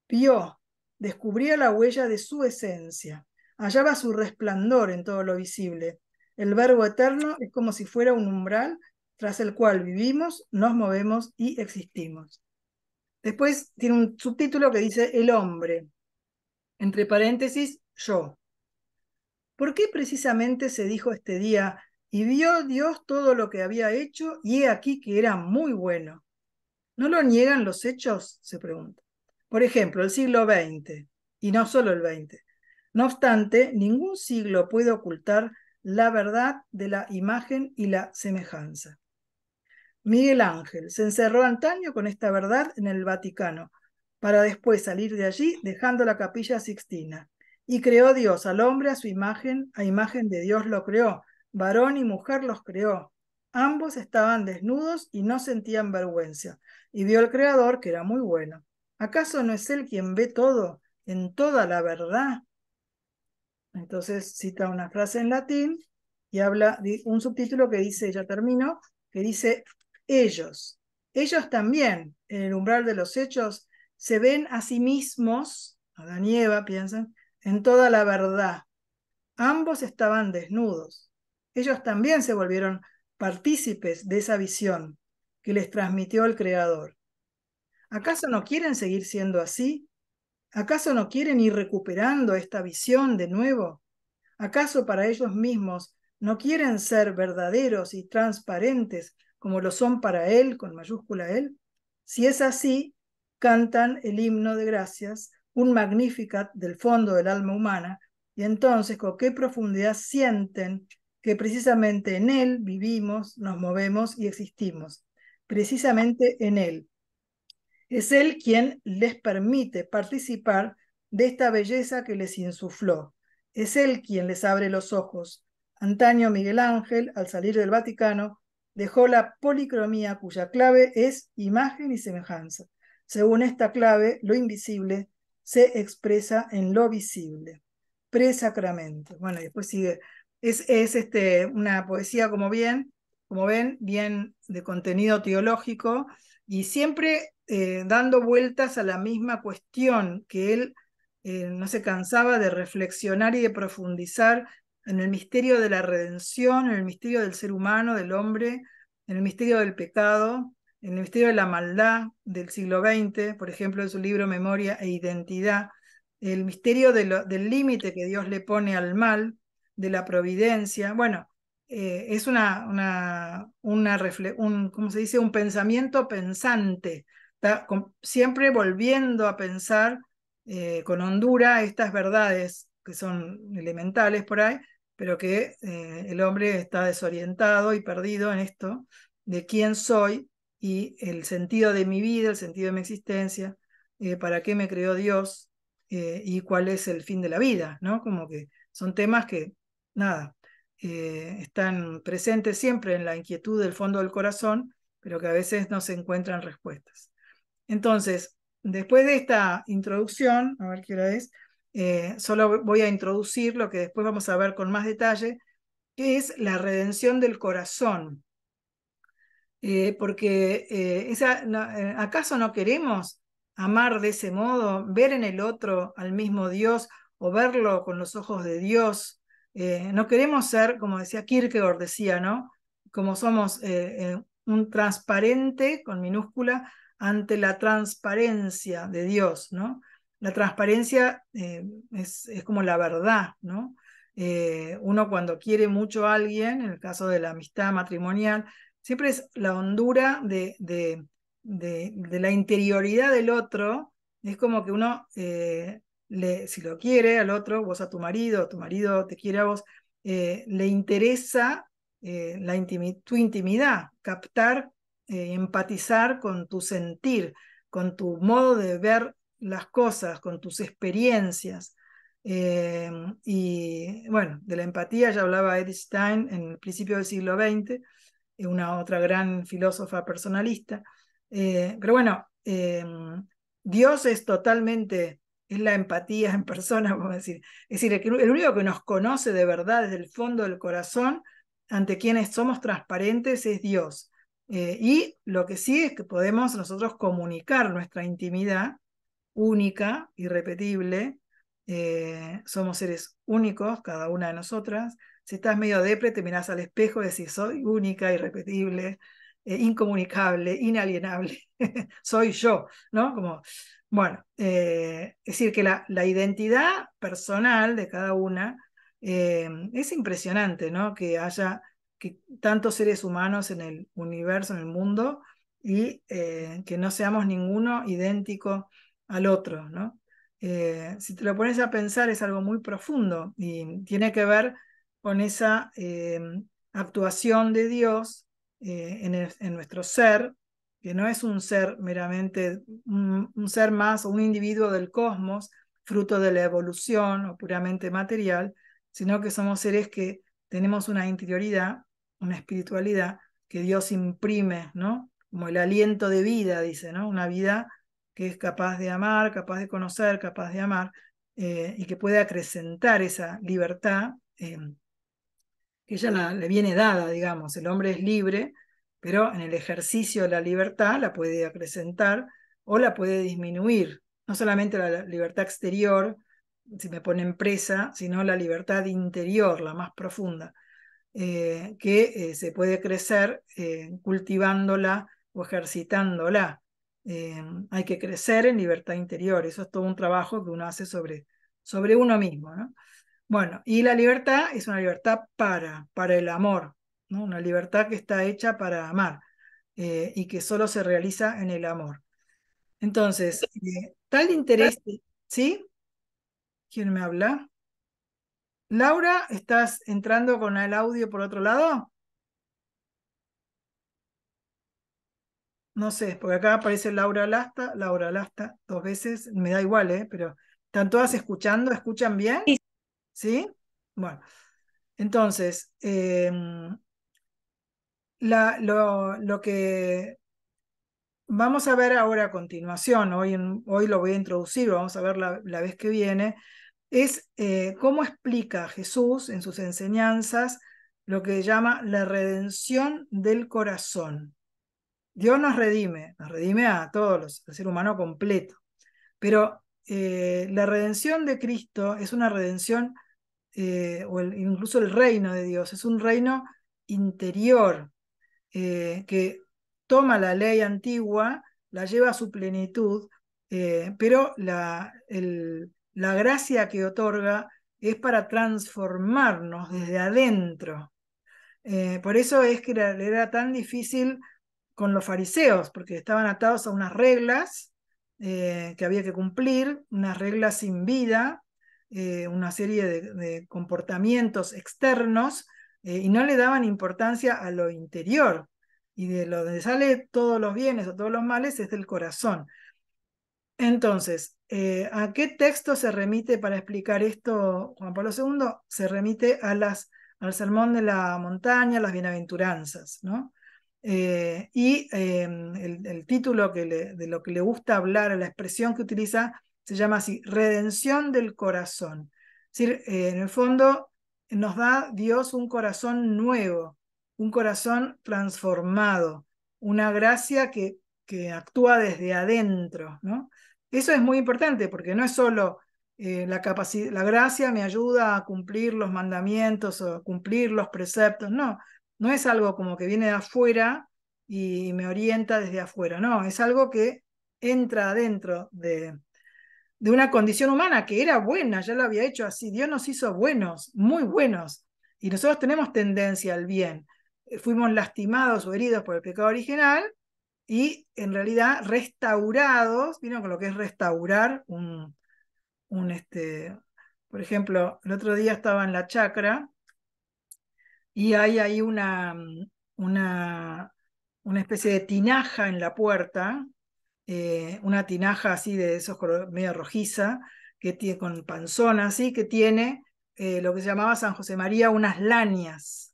Vio, descubría la huella de su esencia, hallaba su resplandor en todo lo visible. El Verbo eterno es como si fuera un umbral tras el cual vivimos, nos movemos y existimos. Después tiene un subtítulo que dice El hombre, entre paréntesis, yo. ¿Por qué precisamente se dijo este día: y vio Dios todo lo que había hecho, y he aquí que era muy bueno? ¿No lo niegan los hechos?, se pregunta. Por ejemplo, el siglo XX, y no solo el XX. No obstante, ningún siglo puede ocultar la verdad de la imagen y la semejanza. Miguel Ángel se encerró antaño con esta verdad en el Vaticano, para después salir de allí dejando la Capilla Sixtina. Y creó Dios al hombre a su imagen, a imagen de Dios lo creó, varón y mujer los creó. Ambos estaban desnudos y no sentían vergüenza. Y vio el Creador que era muy bueno. ¿Acaso no es Él quien ve todo, en toda la verdad? Entonces cita una frase en latín y habla de un subtítulo que dice, ya termino, que dice: ellos también, en el umbral de los hechos, se ven a sí mismos, Adán y Eva piensan, en toda la verdad. Ambos estaban desnudos. Ellos también se volvieron partícipes de esa visión que les transmitió el Creador. ¿Acaso no quieren seguir siendo así? ¿Acaso no quieren ir recuperando esta visión de nuevo? ¿Acaso para ellos mismos no quieren ser verdaderos y transparentes como lo son para Él, con mayúscula Él? Si es así, cantan el himno de gracias, un Magnificat del fondo del alma humana, y entonces con qué profundidad sienten que precisamente en Él vivimos, nos movemos y existimos. Precisamente en Él. Es Él quien les permite participar de esta belleza que les insufló. Es Él quien les abre los ojos. Antaño Miguel Ángel, al salir del Vaticano, dejó la policromía cuya clave es imagen y semejanza. Según esta clave, lo invisible se expresa en lo visible. Presacramento. Bueno, y después sigue. Es una poesía, como ven, bien de contenido teológico, y siempre dando vueltas a la misma cuestión que él no se cansaba de reflexionar y de profundizar en el misterio de la redención, en el misterio del ser humano, del hombre, en el misterio del pecado, en el misterio de la maldad del siglo XX, por ejemplo, en su libro Memoria e Identidad, el misterio del límite que Dios le pone al mal, de la providencia. Bueno, es ¿cómo se dice? Un pensamiento pensante, siempre volviendo a pensar con hondura estas verdades que son elementales por ahí, pero que el hombre está desorientado y perdido en esto de quién soy y el sentido de mi vida, el sentido de mi existencia, para qué me creó Dios y cuál es el fin de la vida, ¿no? Como que son temas que, nada, están presentes siempre en la inquietud del fondo del corazón, pero que a veces no se encuentran respuestas. Entonces, después de esta introducción, a ver qué hora es, solo voy a introducir lo que después vamos a ver con más detalle, que es la redención del corazón. Porque ¿acaso no queremos amar de ese modo, ver en el otro al mismo Dios o verlo con los ojos de Dios? No queremos ser, como decía Kierkegaard, decía, ¿no? Como somos un transparente con minúscula ante la transparencia de Dios, ¿no? La transparencia es como la verdad, ¿no? Uno cuando quiere mucho a alguien, en el caso de la amistad matrimonial, siempre es la hondura de la interioridad del otro. Es como que uno, si lo quiere al otro, vos a tu marido te quiere a vos, le interesa tu intimidad, captar, empatizar con tu sentir, con tu modo de ver las cosas, con tus experiencias. Y bueno, de la empatía ya hablaba Edith Stein en el principio del siglo XX, una otra gran filósofa personalista. Pero bueno, Dios es totalmente, es la empatía en persona, vamos a decir. Es decir, el único que nos conoce de verdad desde el fondo del corazón, ante quienes somos transparentes, es Dios. Y lo que sí es que podemos nosotros comunicar nuestra intimidad única, irrepetible. Somos seres únicos, cada una de nosotras. Si estás medio depre, te mirás al espejo y decís, soy única, irrepetible, incomunicable, inalienable, soy yo, ¿no? Como, bueno, es decir, que la identidad personal de cada una es impresionante, ¿no? Que haya tantos seres humanos en el universo, en el mundo, y que no seamos ninguno idéntico al otro, ¿no? Si te lo pones a pensar es algo muy profundo y tiene que ver con esa actuación de Dios en nuestro ser, que no es un ser meramente, un ser más o un individuo del cosmos, fruto de la evolución o puramente material, sino que somos seres que tenemos una interioridad, una espiritualidad que Dios imprime, ¿no? Como el aliento de vida, dice, ¿no? Una vida que es capaz de amar, capaz de conocer, capaz de amar, y que puede acrecentar esa libertad que ella le viene dada, digamos. El hombre es libre, pero en el ejercicio de la libertad la puede acrecentar o la puede disminuir. No solamente la libertad exterior, si me ponen presa, sino la libertad interior, la más profunda, que se puede crecer cultivándola o ejercitándola. Hay que crecer en libertad interior, eso es todo un trabajo que uno hace sobre uno mismo, ¿no? Bueno, y la libertad es una libertad para el amor, ¿no? Una libertad que está hecha para amar y que solo se realiza en el amor. Entonces, tal interés, ¿sí? ¿Quién me habla? Laura, ¿estás entrando con el audio por otro lado? No sé, porque acá aparece Laura Lasta dos veces, me da igual, pero ¿están todas escuchando? ¿Escuchan bien? Sí. ¿Sí? Bueno, entonces, lo que vamos a ver ahora a continuación, hoy lo voy a introducir, vamos a ver la vez que viene, es cómo explica Jesús en sus enseñanzas lo que llama la redención del corazón. Dios nos redime a todos al ser humano completo, pero la redención de Cristo es una redención, incluso el reino de Dios, es un reino interior, que toma la ley antigua, la lleva a su plenitud, pero la gracia que otorga es para transformarnos desde adentro. Por eso es que era tan difícil con los fariseos, porque estaban atados a unas reglas que había que cumplir, unas reglas sin vida, una serie de comportamientos externos, y no le daban importancia a lo interior. Y de lo donde sale todos los bienes o todos los males es del corazón. Entonces, ¿a qué texto se remite para explicar esto Juan Pablo II? Se remite al Sermón de la Montaña, las Bienaventuranzas, ¿no? El título de lo que le gusta hablar, la expresión que utiliza, se llama así, redención del corazón. Es decir, en el fondo nos da Dios un corazón nuevo, un corazón transformado, una gracia que actúa desde adentro, ¿no? Eso es muy importante porque no es solo la gracia me ayuda a cumplir los mandamientos o a cumplir los preceptos, no, no es algo como que viene de afuera y me orienta desde afuera, no, es algo que entra adentro de una condición humana que era buena, ya lo había hecho así, Dios nos hizo buenos, muy buenos, y nosotros tenemos tendencia al bien. Fuimos lastimados o heridos por el pecado original, y en realidad restaurados, ¿vieron con lo que es restaurar? Por ejemplo, el otro día estaba en la chacra y hay ahí una, una especie de tinaja en la puerta, una tinaja así de esos color medio rojiza, que tiene con panzón así, que tiene lo que se llamaba San José María unas lañas.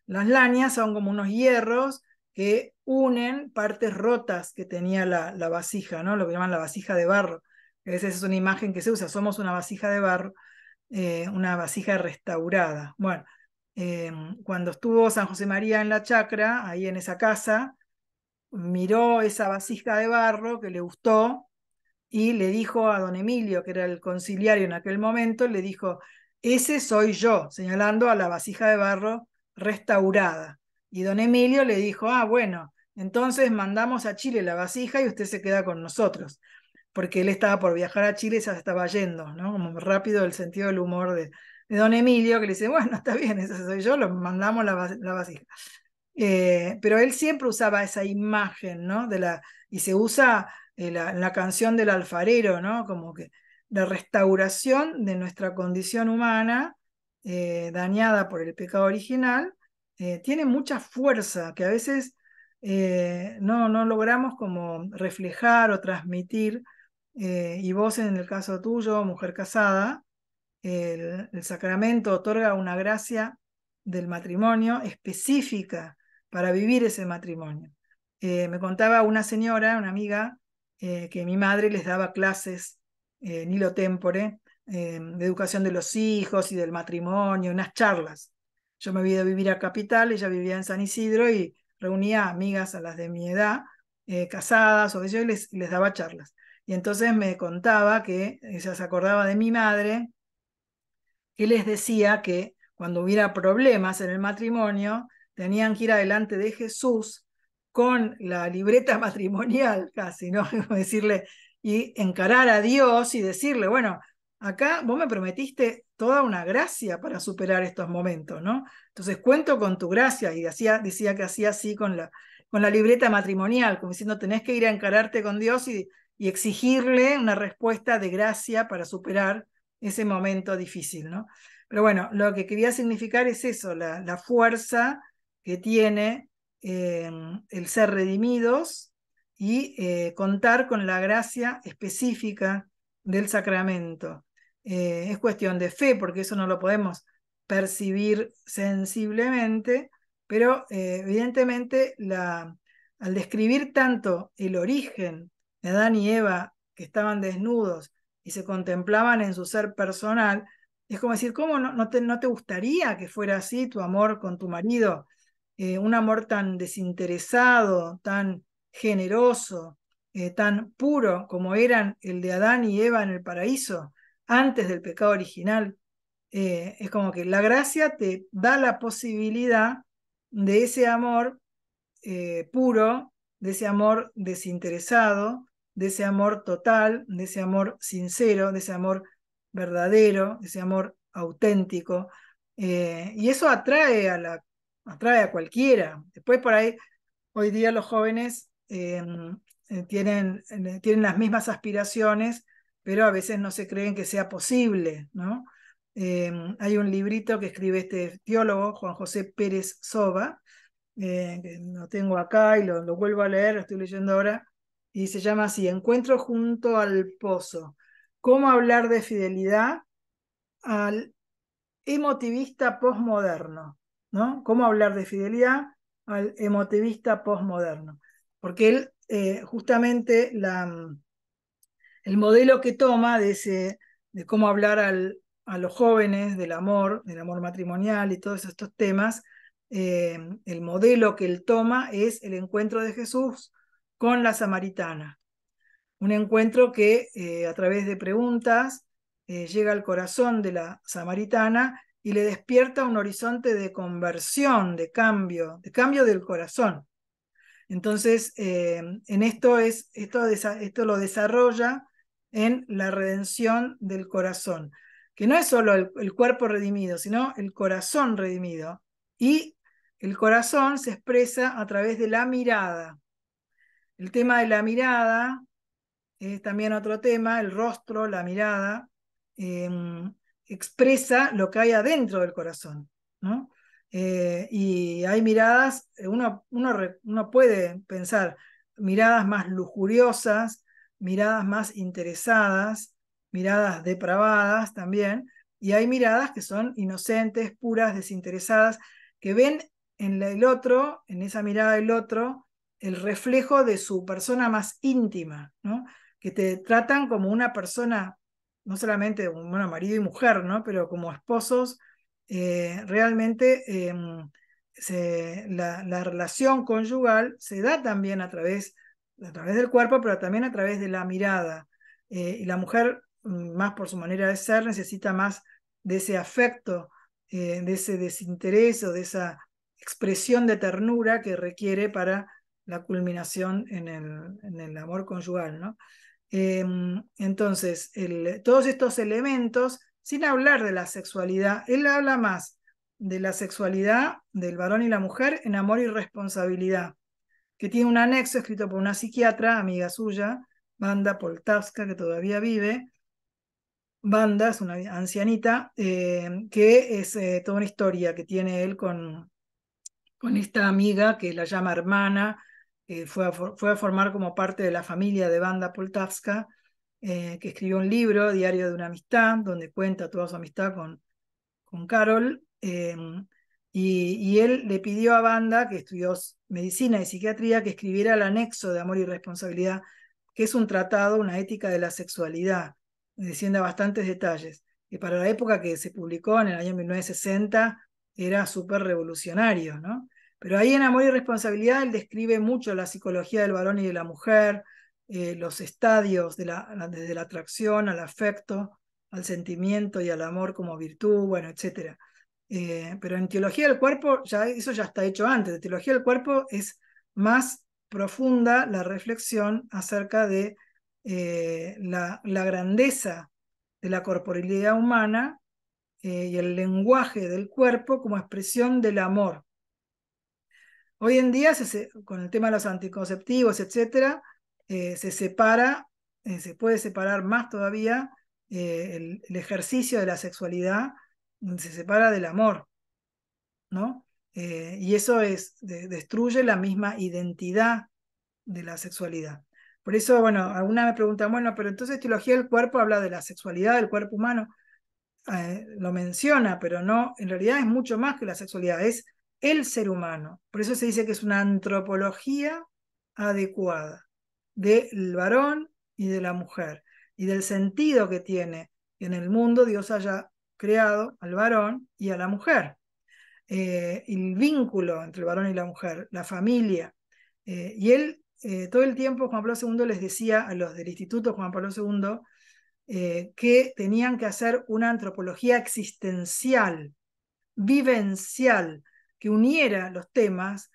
Las lañas son como unos hierros que unen partes rotas que tenía la vasija, ¿no? Lo que llaman la vasija de barro. Esa es una imagen que se usa, somos una vasija de barro, una vasija restaurada. Bueno, cuando estuvo San José María en la chacra, ahí en esa casa, miró esa vasija de barro que le gustó y le dijo a don Emilio, que era el conciliario en aquel momento, le dijo, ese soy yo, señalando a la vasija de barro restaurada. Y don Emilio le dijo, ah, bueno, entonces mandamos a Chile la vasija y usted se queda con nosotros, porque él estaba por viajar a Chile y ya estaba yendo, ¿no? Como rápido el sentido del humor de don Emilio, que le dice, bueno, está bien, ese soy yo, lo mandamos la vasija. Pero él siempre usaba esa imagen, ¿no? Y se usa la canción del alfarero, ¿no? Como que la restauración de nuestra condición humana, dañada por el pecado original, tiene mucha fuerza que a veces no logramos como reflejar o transmitir. Y vos, en el caso tuyo, mujer casada, el sacramento otorga una gracia del matrimonio específica para vivir ese matrimonio. Me contaba una señora, una amiga, que mi madre les daba clases nilo tempore, de educación de los hijos y del matrimonio, unas charlas. Yo me había ido a vivir a Capital, ella vivía en San Isidro y reunía amigas a las de mi edad, casadas o de ellos, y les daba charlas. Y entonces me contaba que ella se acordaba de mi madre, que les decía que cuando hubiera problemas en el matrimonio, tenían que ir adelante de Jesús con la libreta matrimonial, casi, ¿no? Decirle, y encarar a Dios y decirle, bueno, acá vos me prometiste toda una gracia para superar estos momentos, ¿no? Entonces cuento con tu gracia, y decía que hacía así con la libreta matrimonial, como diciendo, tenés que ir a encararte con Dios y exigirle una respuesta de gracia para superar ese momento difícil, ¿no? Pero bueno, lo que quería significar es eso, la fuerza que tiene el ser redimidos y contar con la gracia específica del sacramento. Es cuestión de fe, porque eso no lo podemos percibir sensiblemente, pero evidentemente al describir tanto el origen de Adán y Eva, que estaban desnudos y se contemplaban en su ser personal, es como decir, ¿cómo no te gustaría que fuera así tu amor con tu marido? Un amor tan desinteresado, tan generoso, tan puro como eran el de Adán y Eva en el paraíso, antes del pecado original. Es como que la gracia te da la posibilidad de ese amor puro, de ese amor desinteresado, de ese amor total, de ese amor sincero, de ese amor verdadero, de ese amor auténtico. Y eso atrae a cualquiera. Después por ahí, hoy día los jóvenes tienen las mismas aspiraciones, pero a veces no se creen que sea posible, ¿no? Hay un librito que escribe este teólogo, Juan José Pérez Soba, que lo tengo acá y lo vuelvo a leer, lo estoy leyendo ahora, y se llama así: Encuentro junto al pozo. ¿Cómo hablar de fidelidad al emotivista posmoderno? ¿No? ¿Cómo hablar de fidelidad al emotivista posmoderno? Porque él, justamente, el modelo que toma de cómo hablar a los jóvenes del amor matrimonial y todos estos temas, el modelo que él toma es el encuentro de Jesús con la samaritana. Un encuentro que a través de preguntas llega al corazón de la samaritana y le despierta un horizonte de conversión, de cambio del corazón. Entonces, en esto lo desarrolla en la redención del corazón, que no es solo el cuerpo redimido, sino el corazón redimido. Y el corazón se expresa a través de la mirada. El tema de la mirada es también otro tema, el rostro, la mirada, eh, expresa lo que hay adentro del corazón, ¿no? Y hay miradas, uno puede pensar miradas más lujuriosas, miradas más interesadas, miradas depravadas también, y hay miradas que son inocentes, puras, desinteresadas, que ven el otro, en esa mirada del otro, el reflejo de su persona más íntima, ¿no? Que te tratan como una persona, no solamente bueno, marido y mujer, ¿no? Pero como esposos, realmente la relación conyugal se da también a través del cuerpo, pero también a través de la mirada. Y la mujer, más por su manera de ser, necesita más de ese afecto, de ese desinterés o de esa expresión de ternura que requiere para la culminación en el amor conyugal, ¿no? Entonces, todos estos elementos, sin hablar de la sexualidad, él habla más de la sexualidad del varón y la mujer en Amor y Responsabilidad, que tiene un anexo escrito por una psiquiatra, amiga suya, Wanda Poltavska, que todavía vive. Wanda es una ancianita, que es toda una historia que tiene él con esta amiga que la llama hermana, que fue a formar como parte de la familia de Wanda Poltavska, que escribió un libro, Diario de una amistad, donde cuenta toda su amistad con Carol, y él le pidió a Wanda, que estudió medicina y psiquiatría, que escribiera el anexo de Amor y Responsabilidad, que es un tratado, una ética de la sexualidad, desciende a bastantes detalles, que para la época que se publicó, en el año 1960, era súper revolucionario, ¿no? Pero ahí en Amor y Responsabilidad él describe mucho la psicología del varón y de la mujer, los estadios desde la atracción al afecto, al sentimiento y al amor como virtud, bueno, etc. Pero en teología del cuerpo, eso ya está hecho antes. En teología del cuerpo es más profunda la reflexión acerca de la grandeza de la corporalidad humana, y el lenguaje del cuerpo como expresión del amor. Hoy en día, con el tema de los anticonceptivos, etc., se puede separar más todavía el ejercicio de la sexualidad, se separa del amor, ¿no? Y eso destruye la misma identidad de la sexualidad. Por eso, bueno, alguna me pregunta, bueno, pero entonces teología del cuerpo habla de la sexualidad del cuerpo humano. Lo menciona, pero no, en realidad es mucho más que la sexualidad, es el ser humano. Por eso se dice que es una antropología adecuada del varón y de la mujer, y del sentido que tiene que en el mundo Dios haya creado al varón y a la mujer. El vínculo entre el varón y la mujer, la familia. Y él todo el tiempo Juan Pablo II les decía a los del Instituto Juan Pablo II que tenían que hacer una antropología existencial, vivencial, que uniera los temas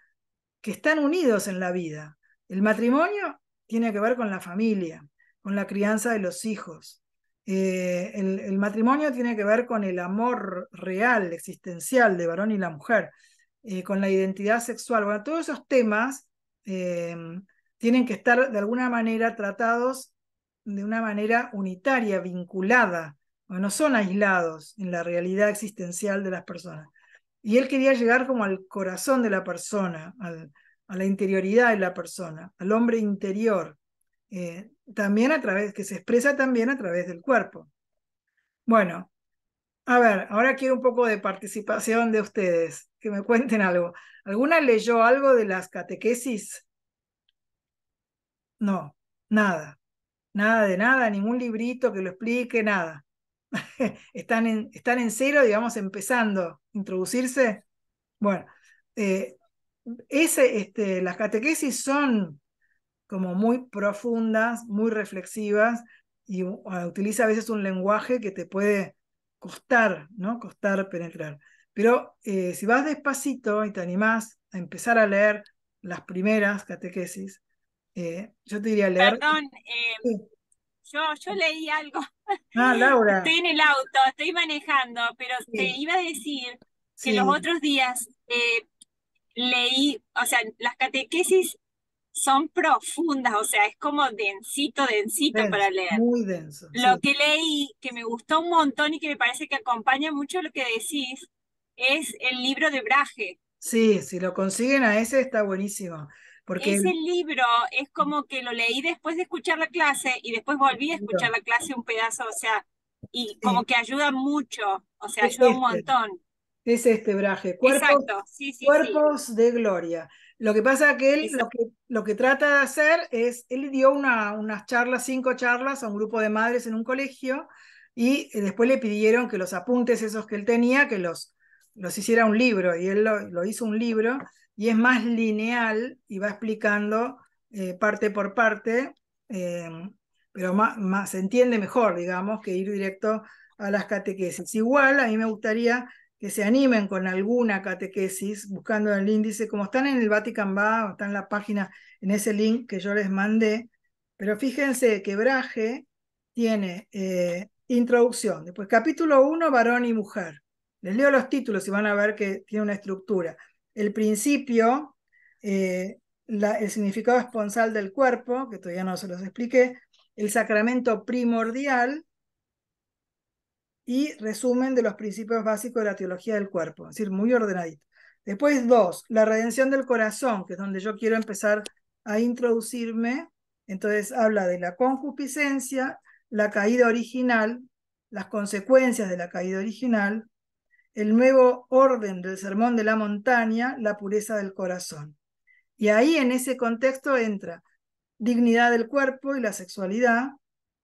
que están unidos en la vida. El matrimonio tiene que ver con la familia, con la crianza de los hijos. El matrimonio tiene que ver con el amor real, existencial de varón y la mujer, con la identidad sexual. Bueno, todos esos temas tienen que estar de alguna manera tratados de una manera unitaria, vinculada, no son aislados en la realidad existencial de las personas. Y él quería llegar como al corazón de la persona, a la interioridad de la persona, al hombre interior, también a través, que se expresa también a través del cuerpo. Bueno, a ver, ahora quiero un poco de participación de ustedes, que me cuenten algo. ¿Alguna leyó algo de las catequesis? No, nada, nada de nada, ningún librito que lo explique, nada. Están en cero, digamos, empezando a introducirse. Bueno, eh, las catequesis son como muy profundas, muy reflexivas, y utiliza a veces un lenguaje que te puede costar, ¿no? Costar penetrar. Pero si vas despacito y te animás a empezar a leer las primeras catequesis, yo te diría leer. Perdón, Sí. yo leí algo. Ah, Laura. Estoy en el auto, estoy manejando, pero te Sí, iba a decir que los sí, otros días leí, o sea, las catequesis son profundas, o sea, es como densito, densito para denso, leer. muy denso, Lo sí. que leí, que me gustó un montón y que me parece que acompaña mucho lo que decís, es el libro de Brahe. Sí, si lo consiguen a ese está buenísimo, porque Ese libro es como que lo leí después de escuchar la clase y después volví a escuchar la clase un pedazo, o sea, y como sí, que ayuda mucho, o sea, ayuda un montón. es este Braje, Exacto, sí, sí, sí. cuerpos de gloria. Lo que pasa que él Exacto. lo que trata de hacer es, él dio unas charlas, 5 charlas a un grupo de madres en un colegio y después le pidieron que los apuntes esos que él tenía, que los hiciera un libro y él lo hizo un libro y es más lineal y va explicando parte por parte, eh, pero se entiende mejor, digamos, que ir directo a las catequesis. Igual a mí me gustaría que se animen con alguna catequesis, buscando el índice, como están en el Vatican Va, o está en la página, en ese link que yo les mandé, pero fíjense que Brahe tiene introducción, después capítulo 1, varón y mujer. Les leo los títulos y van a ver que tiene una estructura. El principio, el significado esponsal del cuerpo, que todavía no se los expliqué, el sacramento primordial, y resumen de los principios básicos de la teología del cuerpo, es decir, muy ordenadito. Después 2, la redención del corazón, que es donde yo quiero empezar a introducirme. Entonces habla de la concupiscencia, la caída original, las consecuencias de la caída original, el nuevo orden del sermón de la montaña, la pureza del corazón. Y ahí en ese contexto entra dignidad del cuerpo y la sexualidad,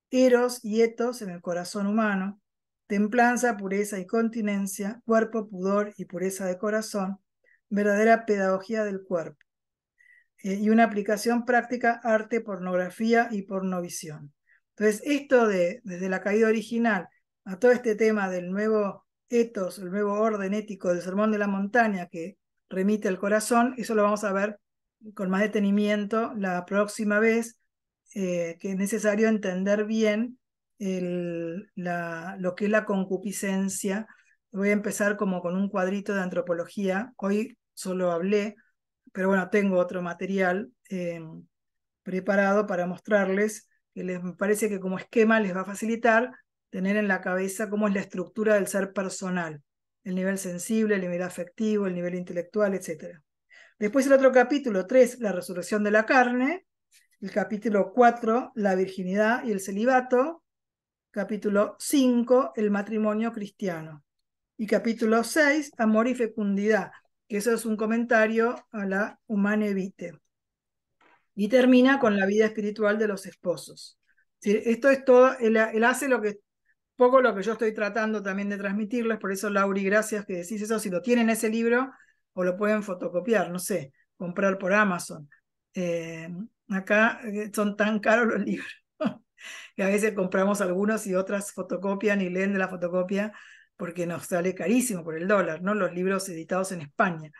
eros y etos en el corazón humano, templanza, pureza y continencia, cuerpo, pudor y pureza de corazón, verdadera pedagogía del cuerpo, y una aplicación práctica, arte, pornografía y pornovisión. Entonces, esto desde la caída original a todo este tema del nuevo etos, el nuevo orden ético del Sermón de la Montaña que remite al corazón, eso lo vamos a ver con más detenimiento la próxima vez, que es necesario entender bien lo que es la concupiscencia. Voy a empezar como con un cuadrito de antropología. Hoy solo hablé, pero bueno, tengo otro material preparado para mostrarles, que les parece que como esquema les va a facilitar tener en la cabeza cómo es la estructura del ser personal, el nivel sensible, el nivel afectivo, el nivel intelectual, etc. Después el otro capítulo 3, la resurrección de la carne. El capítulo 4, la virginidad y el celibato. Capítulo 5, el matrimonio cristiano. Y capítulo 6, amor y fecundidad, que eso es un comentario a la Humane Vitae. Y termina con la vida espiritual de los esposos. ¿Sí? Esto es todo, él hace poco lo que yo estoy tratando también de transmitirles, por eso Lauri, gracias que decís eso, si lo tienen ese libro o lo pueden fotocopiar, no sé, comprar por Amazon. Acá son tan caros los libros que a veces compramos algunos y otras fotocopian y leen de la fotocopia porque nos sale carísimo por el dólar, ¿no? Los libros editados en España.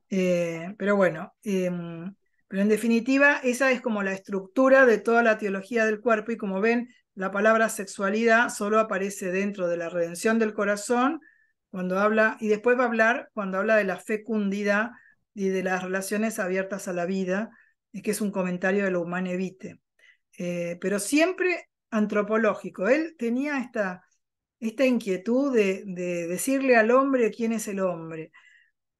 Pero bueno, pero en definitiva, esa es como la estructura de toda la teología del cuerpo, y como ven, la palabra sexualidad solo aparece dentro de la redención del corazón, cuando habla, y después va a hablar cuando habla de la fecundidad y de las relaciones abiertas a la vida, que es un comentario de lo Humane Vitae. Pero siempre antropológico. Él tenía esta inquietud de decirle al hombre quién es el hombre.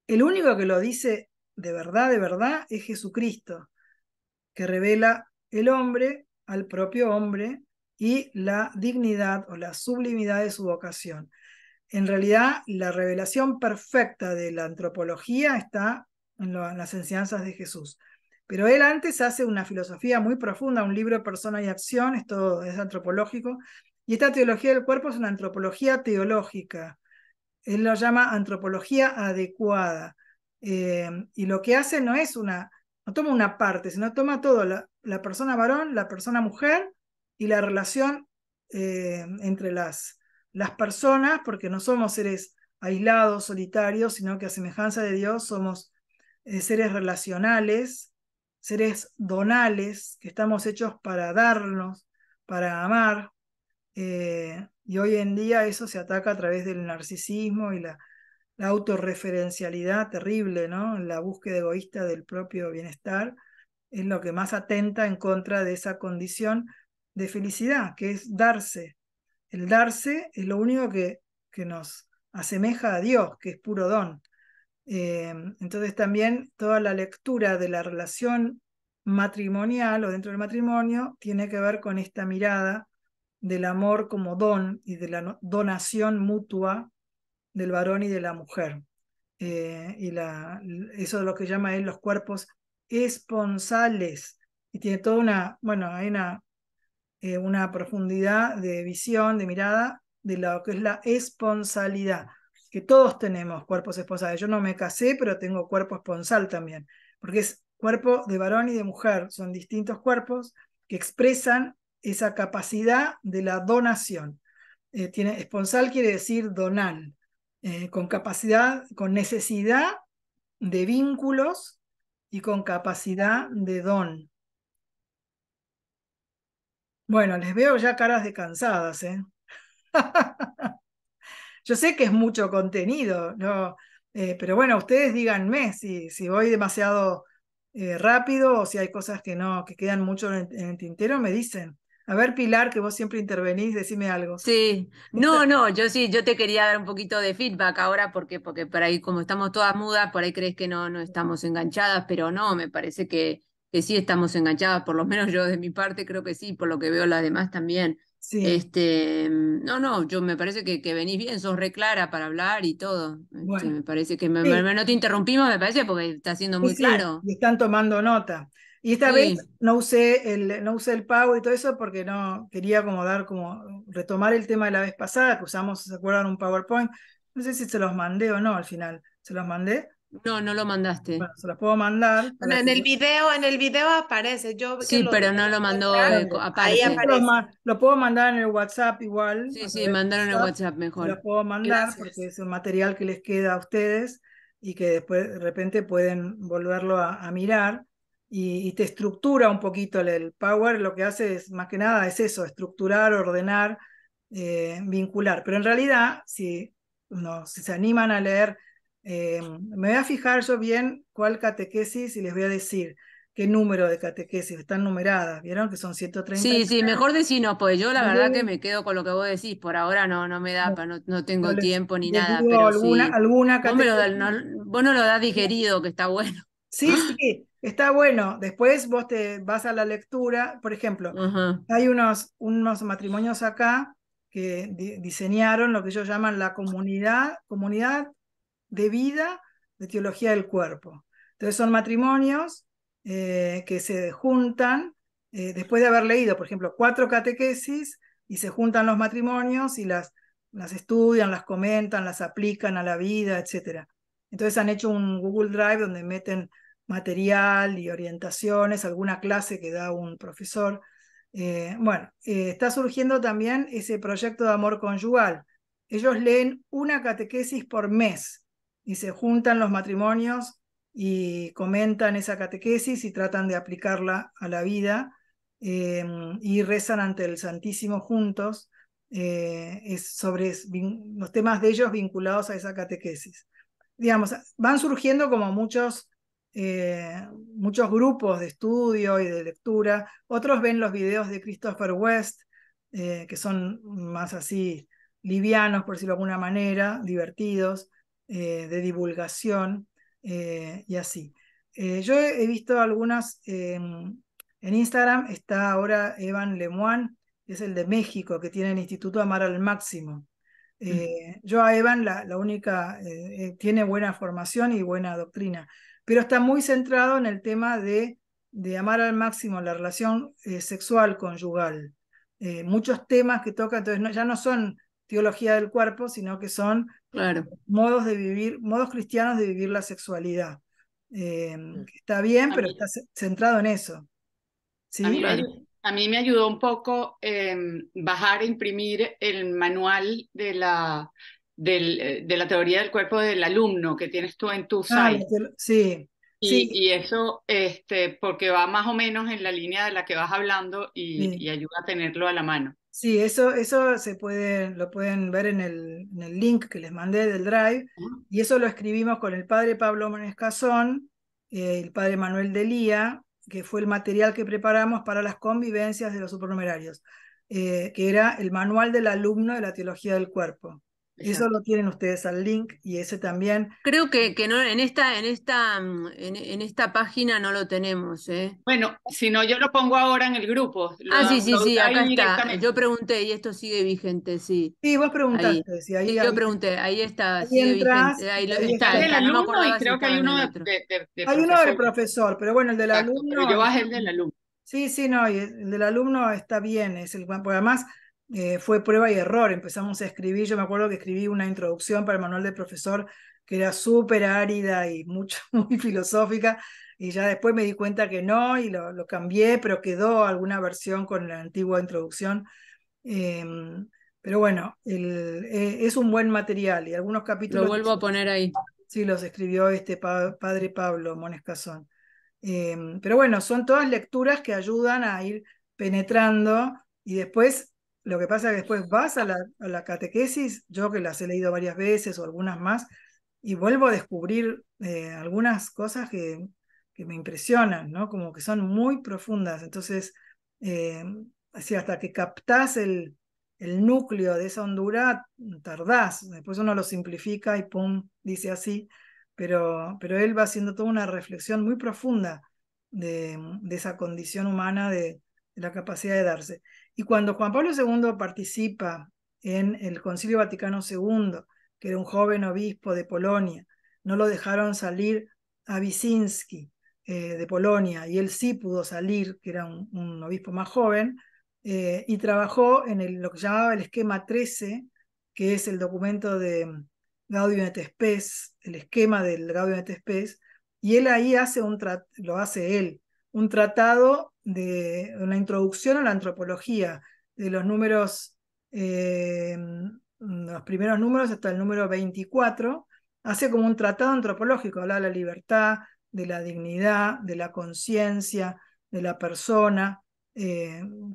El único que lo dice de verdad, es Jesucristo, que revela el hombre al propio hombre y la dignidad o la sublimidad de su vocación. En realidad, la revelación perfecta de la antropología está en las enseñanzas de Jesús. Pero él antes hace una filosofía muy profunda, un libro Persona y Acción, esto es antropológico, y esta teología del cuerpo es una antropología teológica. Él lo llama antropología adecuada. Y lo que hace no toma una parte, sino toma todo, la persona varón, la persona mujer y la relación entre las personas, porque no somos seres aislados, solitarios, sino que a semejanza de Dios somos seres relacionales, seres donales, que estamos hechos para darnos, para amar. Y hoy en día eso se ataca a través del narcisismo y la autorreferencialidad terrible, ¿no? La búsqueda egoísta del propio bienestar es lo que más atenta en contra de esa condición de felicidad, que es darse. El darse es lo único que nos asemeja a Dios, que es puro don. Entonces también toda la lectura de la relación matrimonial o dentro del matrimonio tiene que ver con esta mirada del amor como don y de la donación mutua del varón y de la mujer. Eso es lo que llama él los cuerpos esponsales. Y tiene toda hay una profundidad de visión, de mirada, de lo que es la esponsalidad, que todos tenemos cuerpos esponsales. Yo no me casé, pero tengo cuerpo esponsal también, porque es cuerpo de varón y de mujer, son distintos cuerpos que expresan esa capacidad de la donación. Esponsal quiere decir donal, con capacidad, con necesidad de vínculos y con capacidad de don. Bueno, les veo ya caras de cansadas, ¿eh? Yo sé que es mucho contenido, ¿no? Pero bueno, ustedes díganme si voy demasiado rápido o si hay cosas que quedan mucho en el tintero, me dicen. A ver, Pilar, que vos siempre intervenís, decime algo. Sí, no, yo sí, yo te quería dar un poquito de feedback ahora porque por ahí como estamos todas mudas, por ahí crees que no estamos enganchadas, pero no, me parece que sí estamos enganchadas, por lo menos yo de mi parte creo que sí, por lo que veo las demás también. Sí, No, yo me parece que venís bien, sos re clara para hablar y todo. bueno, Me parece que sí. no te interrumpimos, me parece, porque está siendo Sí, muy sí, claro. y están tomando nota. Y esta vez Sí. no usé el pago y todo eso porque no quería retomar el tema de la vez pasada que usamos, ¿se acuerdan? Un PowerPoint. No sé si se los mandé o no al final. ¿Se los mandé? No lo mandaste. Bueno, se los puedo mandar Bueno, para que en el video aparece, yo vi que Sí, pero no lo mandó bueno, ahí después aparte. aparece. lo puedo mandar en el WhatsApp igual, Sí, a sí, través de mandaron el WhatsApp. WhatsApp Se los mejor. puedo mandar porque Gracias. es un material que les queda a ustedes y que después de repente pueden volverlo a mirar y te estructura un poquito el Power. Lo que hace es, más que nada, es eso, estructurar, ordenar, vincular. Pero en realidad, si se animan a leer, me voy a fijar yo bien cuál catequesis y les voy a decir qué número de catequesis, están numeradas, ¿vieron? Que son 130. Sí, mejor decinos, pues yo la Les verdad que doy- me quedo con lo que vos decís. Por ahora no me da, no yo tengo les, tiempo ni les nada, digo pero alguna, sí. alguna Vos me lo, catequesis. vos no lo das digerido, que está bueno. Sí, sí, está bueno. Después vos te vas a la lectura. Por ejemplo, Ajá. hay unos matrimonios acá que diseñaron lo que ellos llaman la comunidad de vida de teología del cuerpo. Entonces son matrimonios que se juntan después de haber leído, por ejemplo, 4 catequesis y se juntan los matrimonios y las estudian, las comentan, las aplican a la vida, etc. Entonces han hecho un Google Drive donde meten material y orientaciones, alguna clase que da un profesor. Bueno, está surgiendo también ese proyecto de amor conyugal. Ellos leen una catequesis por mes y se juntan los matrimonios y comentan esa catequesis y tratan de aplicarla a la vida, y rezan ante el Santísimo juntos, sobre los temas de ellos vinculados a esa catequesis. Digamos, van surgiendo como muchos grupos de estudio y de lectura. Otros ven los videos de Christopher West, que son más así livianos, por decirlo de alguna manera, divertidos, de divulgación, y así. Yo he visto algunas, en Instagram está ahora Evan Lemoine, que es el de México, que tiene el Instituto Amar al Máximo. Yo a Evan la única, tiene buena formación y buena doctrina, pero está muy centrado en el tema de amar al máximo la relación sexual conyugal. Muchos temas que toca, entonces ya no son teología del cuerpo, sino que son Claro. modos de vivir, modos cristianos de vivir la sexualidad. Está bien, A pero mí, está centrado en eso. a ¿Sí? a mí me ayudó un poco bajar e imprimir el manual de la teoría del cuerpo del alumno que tienes tú en tu site. Sí, sí, Y eso, porque va más o menos en la línea de la que vas hablando sí. y ayuda a tenerlo a la mano. Sí, eso lo pueden ver en el link que les mandé del Drive, y eso lo escribimos con el padre Pablo Monescazón, el padre Manuel Delía, que fue el material que preparamos para las convivencias de los supernumerarios, que era el manual del alumno de la teología del cuerpo. Eso Exacto. lo tienen ustedes al link, y ese también. Creo que no, en esta página no lo tenemos, ¿eh? Bueno, si no, yo lo pongo ahora en el grupo. Ah, sí, acá Ahí está. Yo directamente. pregunté y esto sigue vigente, sí. Sí, vos Ahí. preguntaste, si Sí, yo pregunté, ahí está, ahí sigue entras, vigente. Ahí y ahí Está el del está, no me alumno y acordaba si creo que hay estaba en uno el de, otro. de hay uno del profesor. profesor, pero bueno, el del Exacto, pero alumno. yo bajé el del alumno. Sí, sí, no, y el del alumno está bien, porque además fue prueba y error, empezamos a escribir, yo me acuerdo que escribí una introducción para el manual del profesor que era súper árida y muy filosófica, y ya después me di cuenta que no, y lo cambié, pero quedó alguna versión con la antigua introducción. eh, pero bueno, es un buen material, y algunos Lo capítulos vuelvo a poner ahí. sí los escribió este padre Pablo Monescazón. Pero bueno, son todas lecturas que ayudan a ir penetrando, y después, lo que pasa es que después vas a la catequesis, yo que las he leído varias veces o algunas más, y vuelvo a descubrir algunas cosas que me impresionan, ¿no? Como que son muy profundas. Entonces, así hasta que captás el núcleo de esa hondura, tardás. Después uno lo simplifica y pum, dice así. Pero él va haciendo toda una reflexión muy profunda de esa condición humana, de la capacidad de darse. Y cuando Juan Pablo II participa en el Concilio Vaticano II, que era un joven obispo de Polonia, no lo dejaron salir a Wyszynski, de Polonia, y él sí pudo salir, que era un obispo más joven, y trabajó en lo que llamaba el esquema 13, que es el documento de Gaudium et Spes, el esquema del Gaudium et Spes, y él ahí lo hace él, un tratado de una introducción a la antropología, de los números, los primeros números hasta el número 24, hace como un tratado antropológico, habla de la libertad, de la dignidad, de la conciencia, de la persona,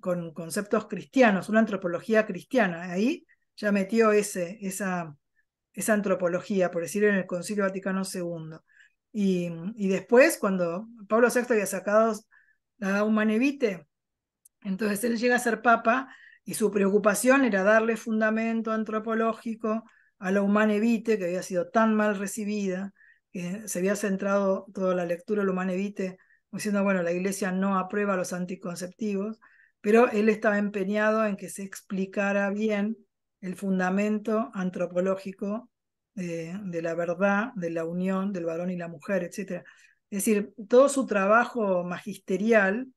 con conceptos cristianos, una antropología cristiana. Ahí ya metió esa antropología, por decir, en el Concilio Vaticano II. Y después, cuando Pablo VI había sacado la Humane Vitae, entonces él llega a ser papa, y su preocupación era darle fundamento antropológico a la Humane Vitae, que había sido tan mal recibida, que se había centrado toda la lectura de la Humane Vitae diciendo, bueno, la Iglesia no aprueba los anticonceptivos, pero él estaba empeñado en que se explicara bien el fundamento antropológico de la verdad, de la unión del varón y la mujer, etc. Es decir, todo su trabajo magisterial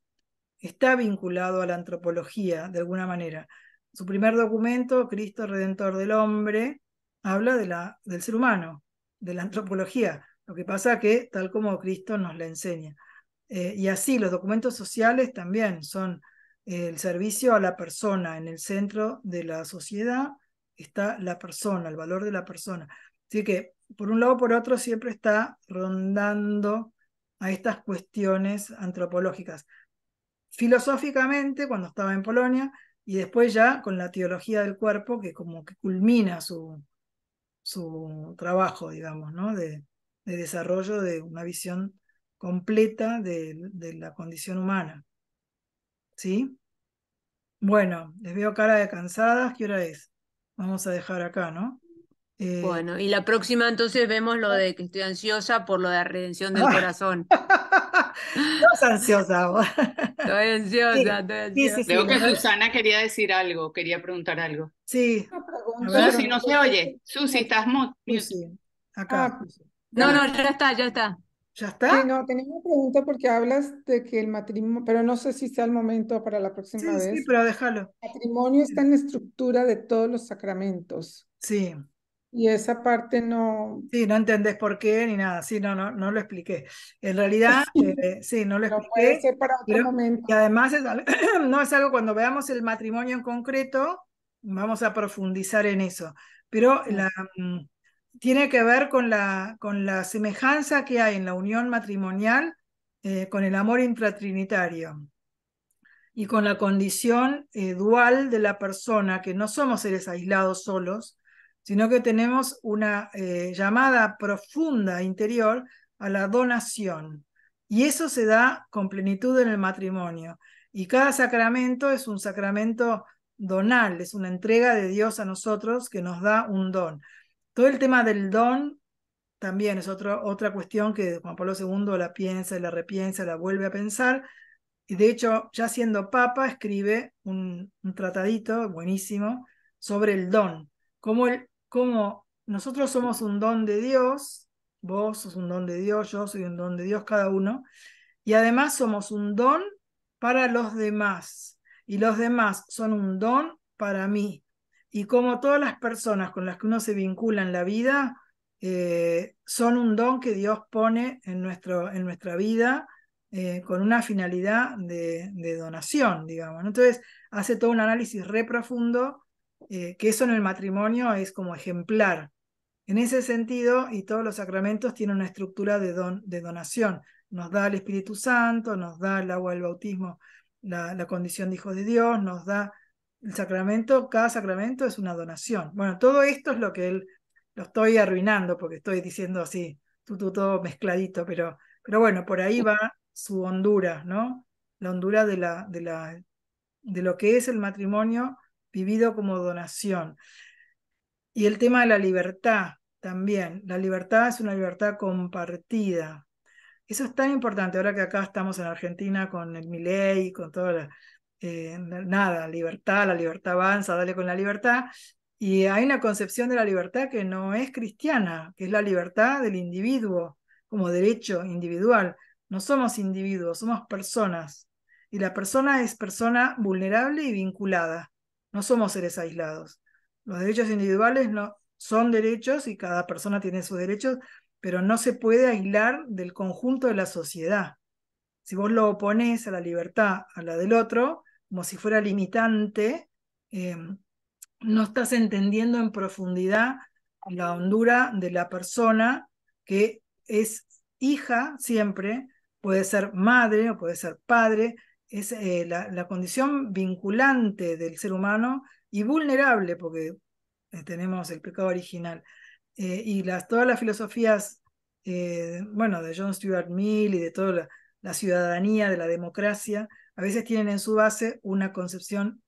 está vinculado a la antropología de alguna manera. Su primer documento, Cristo Redentor del Hombre, habla del ser humano, de la antropología. Lo que pasa que tal como Cristo nos la enseña. Y así los documentos sociales también son el servicio a la persona. En el centro de la sociedad está la persona, el valor de la persona. Así que por un lado o por otro siempre está rondando a estas cuestiones antropológicas. Filosóficamente, cuando estaba en Polonia, y después ya con la teología del cuerpo, que como que culmina su trabajo, digamos, ¿no? De desarrollo de una visión completa de la condición humana. ¿Sí? Bueno, les veo cara de cansadas. ¿Qué hora es? Vamos a dejar acá, ¿no? Bueno, y la próxima entonces vemos lo de que estoy ansiosa por lo de la redención del corazón. Estás ansiosa vos. Estoy ansiosa, Sí, estoy sí, sí, ansiosa. sí, Veo que Susana quería decir algo, quería preguntar algo. sí. Una A pregunta, ver, Susi, pero no se oye. Susi, estás mute. Susi, acá. ah, Susi. No, no, ah, ya está, ya está. ¿Ya sí, está? no, tenía una pregunta porque hablas de que el matrimonio, pero no sé si sea el momento para la próxima Sí, sí, vez. pero déjalo. El matrimonio está en la estructura de todos los sacramentos Sí. y esa parte no, Sí, no entendés por qué ni nada. Sí, no lo expliqué. En realidad, sí, no lo pero puede expliqué, ser para otro pero momento. y además no es algo cuando veamos el matrimonio en concreto, vamos a profundizar en eso. Pero mm, tiene que ver con la semejanza que hay en la unión matrimonial con el amor intratrinitario y con la condición dual de la persona, que no somos seres aislados solos, sino que tenemos una llamada profunda interior a la donación. Y eso se da con plenitud en el matrimonio. Y cada sacramento es un sacramento donal, es una entrega de Dios a nosotros que nos da un don. Todo el tema del don también es otra cuestión que Juan Pablo II la piensa y la repiensa, la vuelve a pensar, y de hecho, ya siendo papa, escribe un tratadito buenísimo sobre el don. Cómo nosotros somos un don de Dios, vos sos un don de Dios, yo soy un don de Dios, cada uno, y además somos un don para los demás, y los demás son un don para mí. Y como todas las personas con las que uno se vincula en la vida, son un don que Dios pone en nuestra vida con una finalidad de donación, digamos. Entonces hace todo un análisis re profundo, que eso en el matrimonio es como ejemplar. En ese sentido, y todos los sacramentos tienen una estructura de donación. Nos da el Espíritu Santo, nos da el agua del bautismo, la condición de hijos de Dios, nos da el sacramento, cada sacramento es una donación. Bueno, todo esto es lo que él, lo estoy arruinando porque estoy diciendo así, todo mezcladito, pero bueno, por ahí va su hondura, ¿no? La hondura de lo que es el matrimonio vivido como donación. Y el tema de la libertad también. La libertad es una libertad compartida. Eso es tan importante ahora que acá estamos en Argentina con el Milei, con toda nada, la libertad avanza, dale con la libertad. Y hay una concepción de la libertad que no es cristiana, que es la libertad del individuo como derecho individual. No somos individuos, somos personas. Y la persona es persona vulnerable y vinculada. No somos seres aislados. Los derechos individuales no son derechos y cada persona tiene sus derechos, pero no se puede aislar del conjunto de la sociedad. Si vos lo oponés a la libertad, a la del otro, como si fuera limitante, no estás entendiendo en profundidad la hondura de la persona, que es hija siempre, puede ser madre o puede ser padre, es la condición vinculante del ser humano y vulnerable, porque tenemos el pecado original. Y todas las filosofías, bueno, de John Stuart Mill y de toda la ciudadanía, de la democracia, a veces tienen en su base una concepción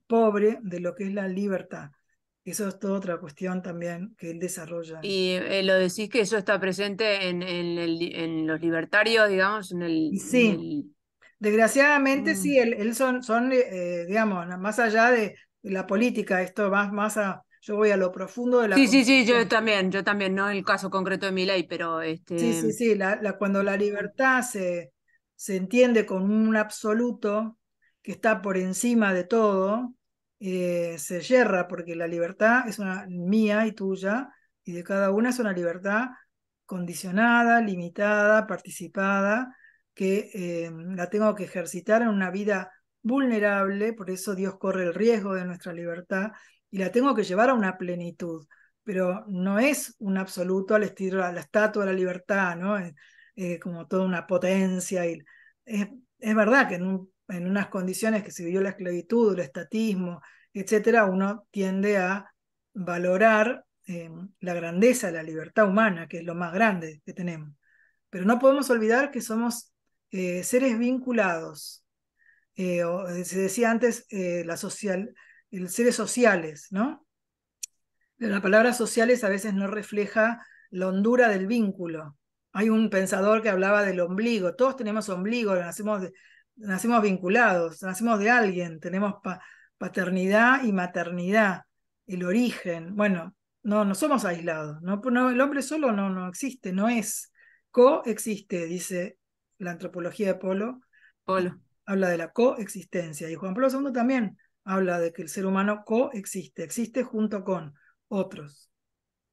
pobre de lo que es la libertad. Eso es toda otra cuestión también que él desarrolla. Y lo decís que eso está presente en los libertarios, digamos, Y sí, desgraciadamente Mm. sí, él son digamos, más allá de la política, esto más yo voy a lo profundo de la Sí, concepción. yo también, no el caso concreto de Milei, pero Sí, sí, sí, cuando la libertad se entiende con un absoluto que está por encima de todo, se yerra, porque la libertad es una mía y tuya, y de cada una es una libertad condicionada, limitada, participada, que la tengo que ejercitar en una vida vulnerable, por eso Dios corre el riesgo de nuestra libertad, y la tengo que llevar a una plenitud, pero no es un absoluto al estilo de la estatua de la libertad, ¿no? Como toda una potencia. Es verdad que en unas condiciones que se vivió la esclavitud, el estatismo, etcétera, uno tiende a valorar la grandeza de la libertad humana, que es lo más grande que tenemos. Pero no podemos olvidar que somos seres vinculados. Se decía antes seres sociales, ¿no? La palabra sociales a veces no refleja la hondura del vínculo. Hay un pensador que hablaba del ombligo. Todos tenemos ombligo, nacemos vinculados, nacemos de alguien, tenemos paternidad y maternidad, el origen. Bueno, no somos aislados. El hombre solo no existe, no es. Coexiste, dice la antropología de Polo. Polo. Habla de la coexistencia. Y Juan Pablo II también habla de que el ser humano coexiste, existe junto con otros.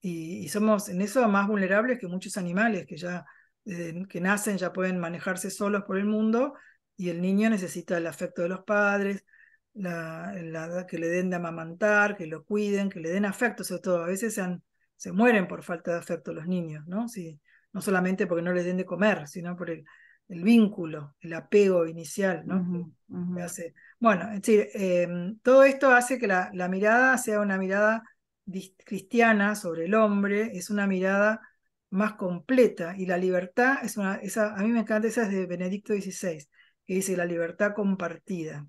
Y somos en eso más vulnerables que muchos animales que ya que nacen ya pueden manejarse solos por el mundo, y el niño necesita el afecto de los padres, que le den de amamantar, que lo cuiden, que le den afecto. Sobre todo a veces se mueren por falta de afecto los niños, ¿no? No solamente porque no les den de comer, sino por el vínculo, el apego inicial, ¿no? Que hace. Bueno, es decir, todo esto hace que la mirada sea una mirada cristiana sobre el hombre, es una mirada más completa, y la libertad a mí me encanta, esa es de Benedicto XVI, que dice la libertad compartida,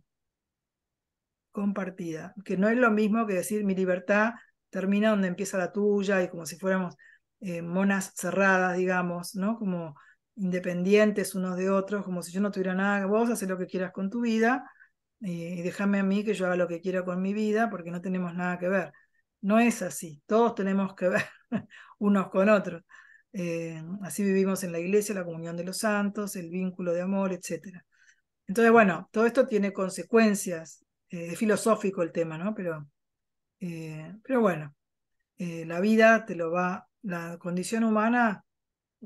que no es lo mismo que decir mi libertad termina donde empieza la tuya, y como si fuéramos monas cerradas, digamos, ¿no? Como independientes unos de otros, como si yo no tuviera nada, vos haces lo que quieras con tu vida, y déjame a mí que yo haga lo que quiera con mi vida, porque no tenemos nada que ver. No es así, todos tenemos que ver unos con otros. Así vivimos en la iglesia, la comunión de los santos, el vínculo de amor, etc. Entonces, bueno, todo esto tiene consecuencias, es filosófico el tema, ¿no? Pero bueno, la vida la condición humana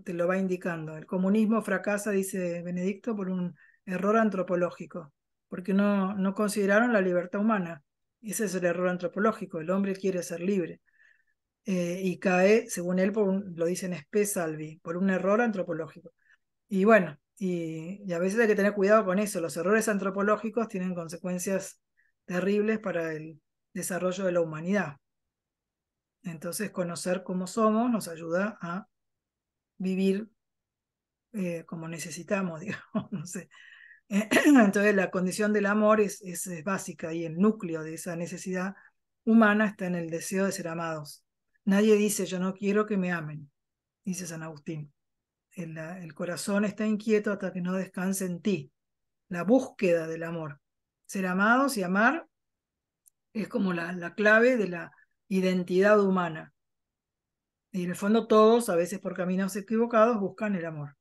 te lo va indicando. El comunismo fracasa, dice Benedicto, por un error antropológico, porque no consideraron la libertad humana. Ese es el error antropológico, el hombre quiere ser libre. Y cae, según él, lo dicen Spe Salvi, por un error antropológico. Y bueno, y a veces hay que tener cuidado con eso. Los errores antropológicos tienen consecuencias terribles para el desarrollo de la humanidad. Entonces, conocer cómo somos nos ayuda a vivir como necesitamos, digamos, no sé. Entonces, la condición del amor es básica, y el núcleo de esa necesidad humana está en el deseo de ser amados. Nadie dice yo no quiero que me amen, dice San Agustín. El corazón está inquieto hasta que no descanse en ti. La búsqueda del amor. Ser amados y amar es como la clave de la identidad humana. Y en el fondo todos, a veces por caminos equivocados, buscan el amor.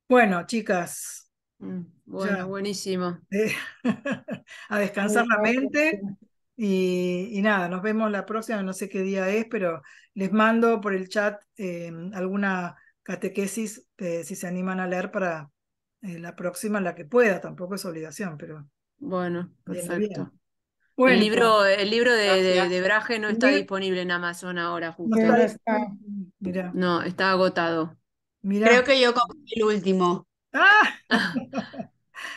Bueno, chicas. Bueno, ya, buenísimo. A descansar la mente. Y nada, nos vemos la próxima, no sé qué día es, pero les mando por el chat alguna catequesis, si se animan a leer para la próxima, la que pueda, tampoco es obligación, pero Bueno, viene bien. perfecto. Bueno, El libro de Brahe no está Libro- disponible en Amazon ahora, no justo. está no disponible. está. Mirá, No, está agotado. mirá. Creo que yo compré el último. ¡Ah!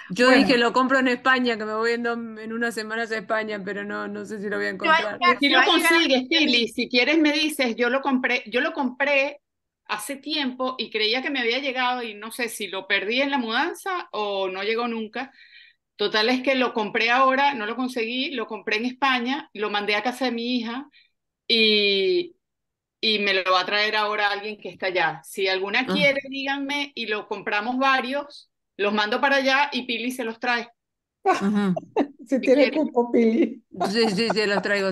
Yo Bueno. dije lo compro en España, que me voy en unas semanas a España, pero no sé si lo voy a encontrar. Si lo consigues, Pili, si quieres me dices, yo lo compré hace tiempo y creía que me había llegado y no sé si lo perdí en la mudanza o no llegó nunca. Total es que lo compré ahora, no lo conseguí, lo compré en España, lo mandé a casa de mi hija y, y me lo va a traer ahora alguien que está allá. Si alguna quiere, díganme y lo compramos varios, los mando para allá y Pili se los trae. Ujú. Si tiene cupo, Pili. Sí, se los traigo.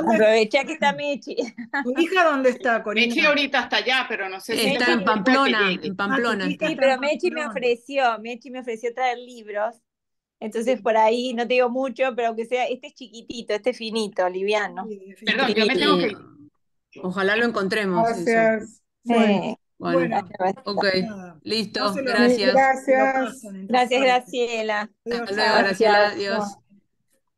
Aprovecha que está Mechi. ¿Tu hija dónde está, Corina? Mechi ahorita está allá, pero no sé si Está le en falta que Pamplona, llegue. en Pamplona tu hija está. Sí, está pero en Mechi me Pamplona. me ofreció traer libros. Entonces por ahí no te digo mucho, pero aunque sea, este es chiquitito, este es finito, liviano. Sí, Perdón, yo me tengo que ir. Ojalá lo encontremos eso. Gracias. Bueno. Bueno, Bueno, ok, nada. listo, No se lo- gracias. Gracias. se lo pasan entre Gracias, ustedes. Graciela. Adiós, Hasta luego, chao. Graciela, adiós.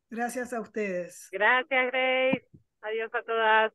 Gracias a ustedes. Gracias, Grace. Adiós a todas.